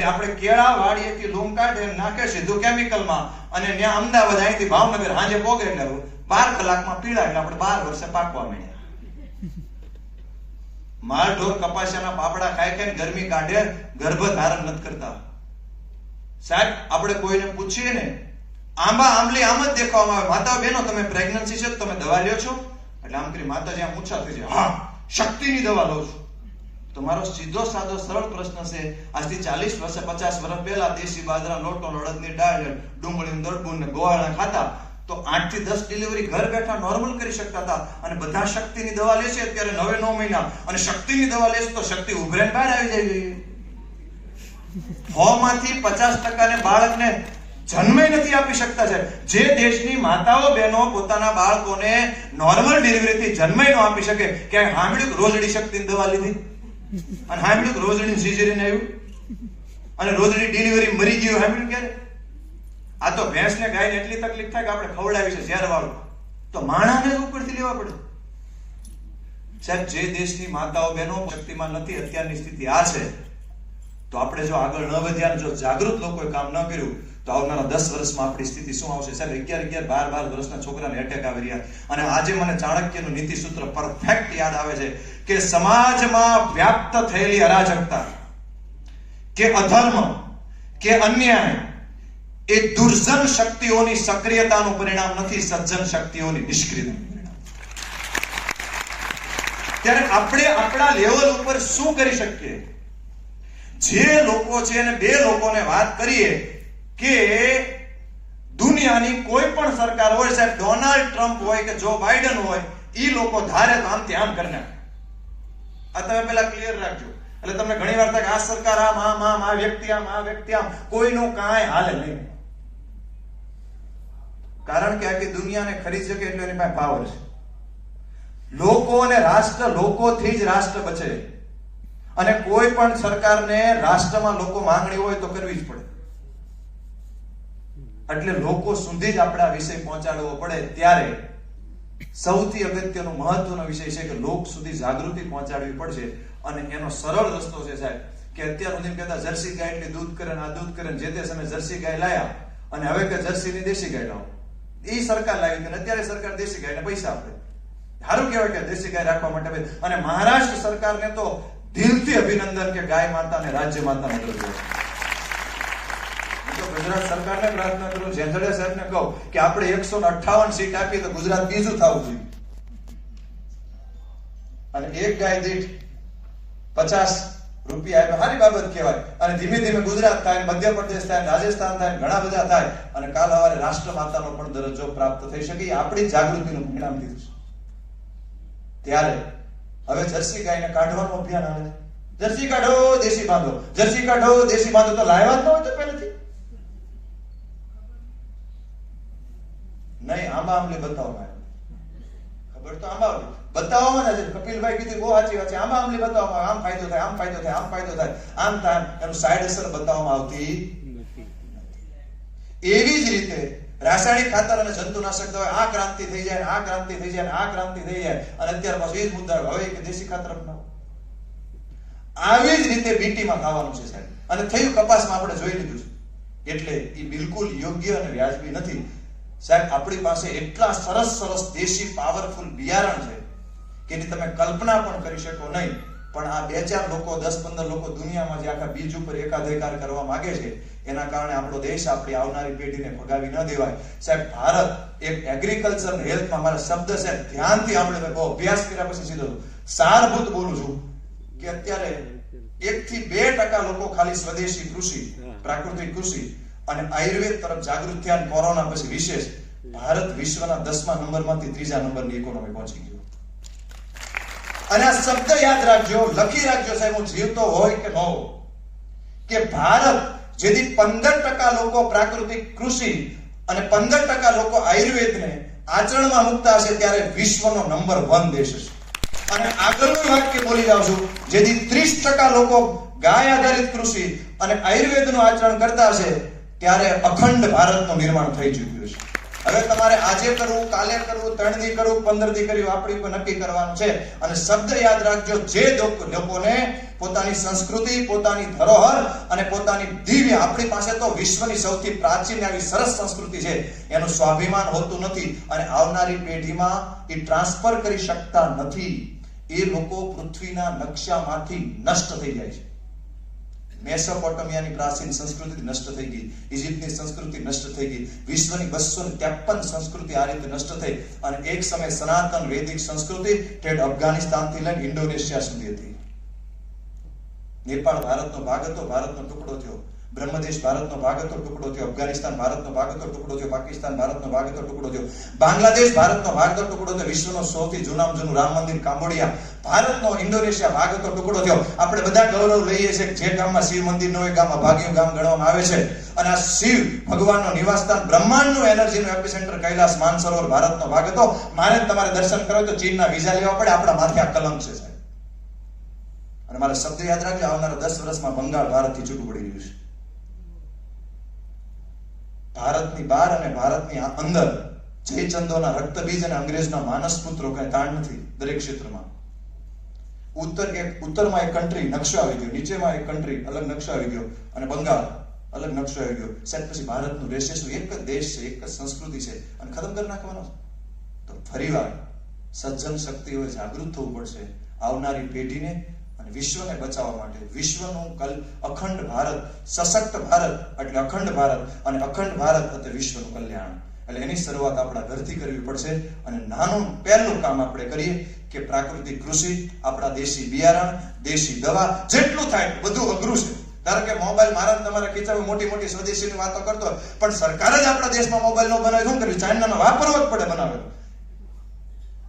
S5: આપણે કેળા વાડીએથી લૂમ કાઢે નાખે સીધું કેમિકલમાં અને ત્યાં અમદાવાદ અહીંથી ભાવનગર હાંજે પોગે એટલે 12 કલાકમાં પીળા એટલે આપણે 12 વર્ષે પાકવા મળ્યા. માલ ઢોર કપાસિયાના પાપડા ખાઈ ખાઈને ગરમી કાઢે, ગર્ભ ધારણ નથી કરતા. સાહેબ આપણે કોઈને પૂછીએ ને આંબલી આમ જ દેખાવામાં આવે. માતા બહેનો તમે પ્રેગ્નન્સી છે તમે દવા લ્યો છો? એટલે આમ કરી માતાજી આમ ઊંચા થઈ જાય, હા શક્તિની દવા લઉં છું. તો મારો સીધો સાદો સરળ પ્રશ્ન છે, આજથી 40 વર્ષ 50 વર્ષ પહેલા દેશી બાજરા લોટો, અડદની દાળ, ડુંગળીનું દળબું ને ગોવાળા ખાતા તો 8 થી 10 ડિલિવરી ઘર બેઠા નોર્મલ કરી શકતા હતા. અને બધા શક્તિની દવા લેશે અત્યારે 9 મહિના અને શક્તિની દવા લેશે તો શક્તિ ઉભરીને બહાર આવી જાય. 100 માંથી 50% ને બાળકને જન્મે નથી આપી શકતા. છે જે દેશની માતાઓ બહેનો પોતાના બાળકોને નોર્મલ ડિલિવરીથી જન્મે ન આપી શકે, ક્યાંય સાંભળ્યું રોજડી શક્તિની દવા લીધી અને સાંભળ્યું રોજડી સિઝેરિયન આવ્યું અને રોજડી ડિલિવરી મરી ગયું સાંભળ્યું ક્યારે? આ તો ભેંસ ને ગાયને એટલી તકલીફ થાય કે આપણે ખવડાવી છે ઝેર વાળું તો માણાને જ ઉપરથી લેવા પડે. સાહેબ જે દેશની માતાઓ બહેનો શક્તિમાં નથી, અત્યારની સ્થિતિ આ છે તો આપણે જો આગળ ન વધ્યા, જો જાગૃત લોકોએ કામ ન કર્યું તો આવનારા 10 વર્ષમાં આપણી સ્થિતિ શું આવશે? સાહેબ 11, 12 વર્ષના છોકરાને એટેક આવી રહ્યા. અને આજે મને ચાણક્યનું નીતિ સૂત્ર પરફેક્ટ યાદ આવે છે કે સમાજમાં વ્યાપ્ત થયેલી અરાજકતા કે અધર્મ કે અન્યાય એ દુર્જન શક્તિઓની સક્રિયતાનું પરિણામ નથી, સજ્જન શક્તિઓની નિષ્ક્રિયતાનું પરિણામ. ત્યારે આપણે આપણા લેવલ ઉપર શું કરી શકીએ? જે લોકો છે અને 2 લોકોને વાત કરીએ કે દુનિયાની કોઈ પણ સરકાર હોય, સાહેબ ડોનાલ્ડ ટ્રમ્પ હોય કે જો બાઇડન હોય, એ લોકો ધારે તો આમથી આમ કરી નાખે. આ તમે પેલા ક્લિયર રાખજો. એટલે તમને ઘણી વાર થાય કે આ સરકાર આમ આ વ્યક્તિ આમ, કોઈનું કાંઈ હાલે નહીં. કારણ કે આખી દુનિયાને ખરીદ શકે એટલે એની પાસે પાવર છે. લોકો અને રાષ્ટ્ર, લોકોથી જ રાષ્ટ્ર બચે. અને કોઈ પણ સરકારને રાષ્ટ્રમાં લોકો માંગણી હોય તો કરવી જ પડે. એટલે લોકો સુધી જ આપણા વિષય પહોંચાડવો પડે. ત્યારે સૌથી અગત્યનો મહત્વનો વિષય છે કે લોક સુધી જાગૃતિ પહોંચાડવી પડશે. અને એનો સરળ રસ્તો છે સાહેબ કે અત્યાર સુધી કહેતા જર્સી ગાય એટલે દૂધ કરે ને આ દૂધ કરે, જે તે સમયે જર્સી ગાય લાયા અને હવે કે જર્સી ની દેશી ગાય લાવો. એ સરકાર લાવી અને અત્યારે સરકાર દેશી ગાયને પૈસા આપે. સારું કહેવાય કે દેશી ગાય રાખવા માટે. અને મહારાષ્ટ્ર સરકારને તો દિલથી અભિનંદન કે ગાય માતાને રાજ્ય માતાનો દરજ્જો. તો ગુજરાત સરકારને પ્રાર્થના કરું, જેંજડિયા સાહેબને કહું કે આપણે 158 સીટ આપીએ તો ગુજરાત બીજું થવું જોઈએ. અને એક ગાય દીઠ 50 રૂપિયા એટલે સારી બાબત કહેવાય. અને ધીમે ધીમે ગુજરાત થાય, મધ્યપ્રદેશ થાય, રાજસ્થાન થાય, ઘણા બધા થાય અને કાલ સવારે રાષ્ટ્ર માતાનો પણ દરજ્જો પ્રાપ્ત થઈ શકે. આપણી જાગૃતિનું પરિણામ દીધું છે. ત્યારે હવે જર્સી ગાયને કાઢવાનું અભિયાન આવે છે. જર્સી કાઢો, દેશી બાંધો, જર્સી કાઢો, દેશી બાંધો. તો લાવ્યા જ ન હોય તો પહેલેથી નહીં. આંબા આંબલી બતાવો, ખબર તો આંબા આંબલી બતાવવામાં છે. કપિલભાઈ કીધું બહુ સાચી વાત છે. આંબા આંબલી બતાવવામાં, આમ ફાયદો થાય, આમ ફાયદો થાય, આમ ફાયદો થાય, આમ થાય. એનું સાઈડ અસર બતાવવામાં આવતી નથી. એવી જ રીતે રાસાયણિક ખાતર અને જંતુનાશક દવા, આ ક્રાંતિ થઈ જાય, આ ક્રાંતિ થઈ જાય, આ ક્રાંતિ થઈ જાય અને અત્યાર પાછું એ જ મુદ્દા હવે કે દેશી ખાતર અપનાવો. આવી જ રીતે બીટીમાં ખાવાનું છે સાહેબ. અને થયું કપાસમાં આપણે જોઈ લીધું છે. એટલે એ બિલકુલ યોગ્ય અને વ્યાજબી નથી સાહેબ. આપણી પાસે એટલા સરસ સરસ દેશી પાવરફુલ બિયારણ છે કે એની તમે કલ્પના પણ કરી શકો નહીં. પણ આ 2-4 લોકો, 10-15 લોકો દુનિયામાં જે આખા બીજ ઉપર એકાધિકાર કરવા માંગે છે, એના કારણે આપણો દેશ, આપણી આવનારી પેઢીને ભગાવી ન દેવાય સાહેબ. ભારત એક એગ્રીકલ્ચર અને હેલ્થમાં મારા શબ્દ છે ધ્યાનથી આપણે બહુ અભ્યાસ કર્યા પછી સીધો સારભૂત બોલું છું કે અત્યારે 1 થી 2% લોકો ખાલી સ્વદેશી કૃષિ, પ્રાકૃતિક કૃષિ અને આયુર્વેદ તરફ જાગૃત થયા. કોરોના પછી વિશેષ ભારત વિશ્વના 10મા નંબરમાંથી 3જા નંબરની ઇકોનોમી પહોંચી ગયો. અને આ શબ્દ યાદ રાખજો, લખી રાખજો સાહેબ, હું જીવતો હોય કે ન હોય, કે ભારત જેથી 15% લોકો પ્રાકૃતિક કૃષિ અને 15% લોકો આયુર્વેદને આચરણમાં મૂકતા હશે ત્યારે વિશ્વનો નંબર 1 દેશ હશે. અને આગળનું વાક્ય બોલી જાઉં છું, જેથી 30% લોકો ગાય આધારિત કૃષિ અને આયુર્વેદનું આચરણ કરતા હશે ત્યારે અખંડ ભારતનું નિર્માણ થઈ ચૂક્યું છે. હવે તમારે આજે કરવું, કાલે કરવું, 3 દી કરવું, 15 દી કરવું, આપણી ઉપર નક્કી કરવાનું છે. અને શબ્દ યાદ રાખજો, જે લોકોને પોતાની સંસ્કૃતિ, પોતાની ધરોહર અને પોતાની દિવ્ય, આપણી પાસે તો વિશ્વની સૌથી પ્રાચીન આવી સરસ સંસ્કૃતિ છે, એનું સ્વાભિમાન હોતું નથી અને આવનારી પેઢીમાં એ ટ્રાન્સફર કરી શકતા નથી. એ લોકો પૃથ્વીના નકશામાંથી નષ્ટ થઈ જાય છે. મેસોપોટેમિયાની પ્રાચીન સંસ્કૃતિ નષ્ટ થઈ ગઈ, ઇજિપ્તની સંસ્કૃતિ નષ્ટ થઈ ગઈ, વિશ્વની 253 સંસ્કૃતિ આ રીતે નષ્ટ થઈ. અને એક સમય સનાતન વૈદિક સંસ્કૃતિ ઠેઠ અફઘાનિસ્તાનથી લઈને ઇન્ડોનેશિયા સુધી હતી. નેપાળ ભારતનો ભાગ હતો, ભારતનો ટુકડો થયો. બ્રહ્મદેશ ભારતનો ભાગ હતો, ટુકડો થયો. અફઘાનિસ્તાન ભારતનો ભાગ હતો, ટુકડો થયો. પાકિસ્તાન ભારતનો ભાગ હતો, ટુકડો થયો. બાંગ્લાદેશ ભારતનો ભાગ હતો, ટુકડો થયો. વિશ્વનો સૌથી જૂનામાં જૂનું રામ મંદિર કાંબોડિયા ભારતનો, ઇન્ડોનેશિયા ભાગ હતો, ટુકડો થયો. આપણે બધા ગૌરવ લઈએ છીએ જે ગામમાં શિવ મંદિર ન હોય ગામમાં ભાગ્યું ગામ ગણવામાં આવે છે. અને આ શિવ ભગવાનનો નિવાસસ્થાન, બ્રહ્માંડનું એનર્જીનું એપિસેન્ટર કૈલાસ માનસરોવર ભારતનો ભાગ હતો. મારે તમારે દર્શન કરવા તો ચીનના વિઝા લેવા પડે, આપણા માથે આ કલંક છે સાહેબ. અને મારા શબ્દ યાદ રાખજો, આવનારા 10 વર્ષમાં બંગાળ ભારતથી છૂટું પડી રહ્યું છે. ભારતની બહાર અને ભારતની અંદર જયચંદોના રક્તબીજ અને અંગ્રેજના માનસપુત્રો કઈ તાણ નથી. દરેક ક્ષેત્રમાં ઉત્તરમાં એક કન્ટ્રી નકશો આવી ગયો, નીચેમાં એક કન્ટ્રી અલગ નકશો આવી ગયો અને બંગાળ અલગ નકશો આવી ગયો. સાહેબ પછી ભારતનું રહેશે શું? એક જ દેશ છે, એક જ સંસ્કૃતિ છે અને ખતમ કરી નાખવાનો છે. તો ફરીવાર સજ્જન શક્તિઓએ જાગૃત થવું પડશે આવનારી પેઢીને અને વિશ્વને બચાવવા માટે. વિશ્વનું અખંડ ભારત, સશક્ત ભારત એટલે અખંડ ભારત અને અખંડ ભારત એટલે વિશ્વનું કલ્યાણ. એટલે એની શરૂઆત આપણા ઘરથી કરવી પડશે. અને નાનું પહેલું કામ આપણે કરીએ કે પ્રાકૃતિક કૃષિ, આપણા દેશી બિયારણ, દેશી દવા, જેટલું થાય બધું અઘરું છે. ધારો કે મોબાઈલ મારા તમારા ખીચામાં મોટી મોટી સ્વદેશીની વાતો કરતો હોય, પણ સરકાર જ આપણા દેશમાં મોબાઈલ નો બનાવે, શું કર્યું? ચાઇનાનો વાપરવો જ પડે બનાવેલો.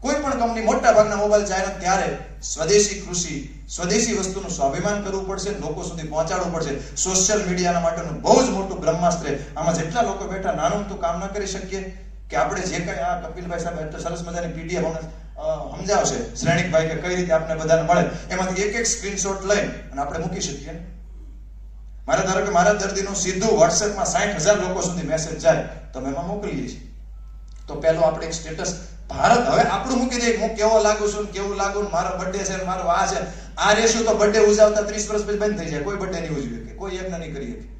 S5: કોઈ પણ કંપની મોટા ભાગના મોબાઈલ ચાઇના. ત્યારે સ્વદેશી કૃષિ, સ્વદેશી વસ્તુનું સ્વાભિમાન કરવું પડશે, લોકો સુધી પહોંચાડવું પડશે. સોશિયલ મીડિયાના માટેનું બહુ જ મોટું બ્રહ્માસ્ત્ર. આમાં જેટલા લોકો બેઠા નાનું તો કામ ના કરી શકીએ કે આપણે જે કઈ આ કપિલભાઈ સાહેબ સરસ મજાની પીડીએફ સમજાવશે શ્રેણિકભાઈ કે કઈ રીતે આપણે બધાને મળે, એમાંથી એક સ્ક્રીનશોટ લઈ અને આપણે મૂકી શકીએ. મારે ધારો કે મારા દર્દીનું સીધું વોટ્સએપમાં 60,000 લોકો સુધી મેસેજ જાય તો અમે એમાં મોકલીએ છીએ. તો પહેલો આપણે એક સ્ટેટસ ભારત હવે આપણું મૂકી દે, હું કેવો લાગુ છું ને કેવું લાગુ, મારો બર્થડે છે ને મારો આ છે, આ રેશું તો બર્થડે ઉજવતા 30 વર્ષ પછી બંધ થઈ જાય, કોઈ બર્થડે નહીં ઉજવે કે કોઈ યજ્ઞ નહીં કરી શકે.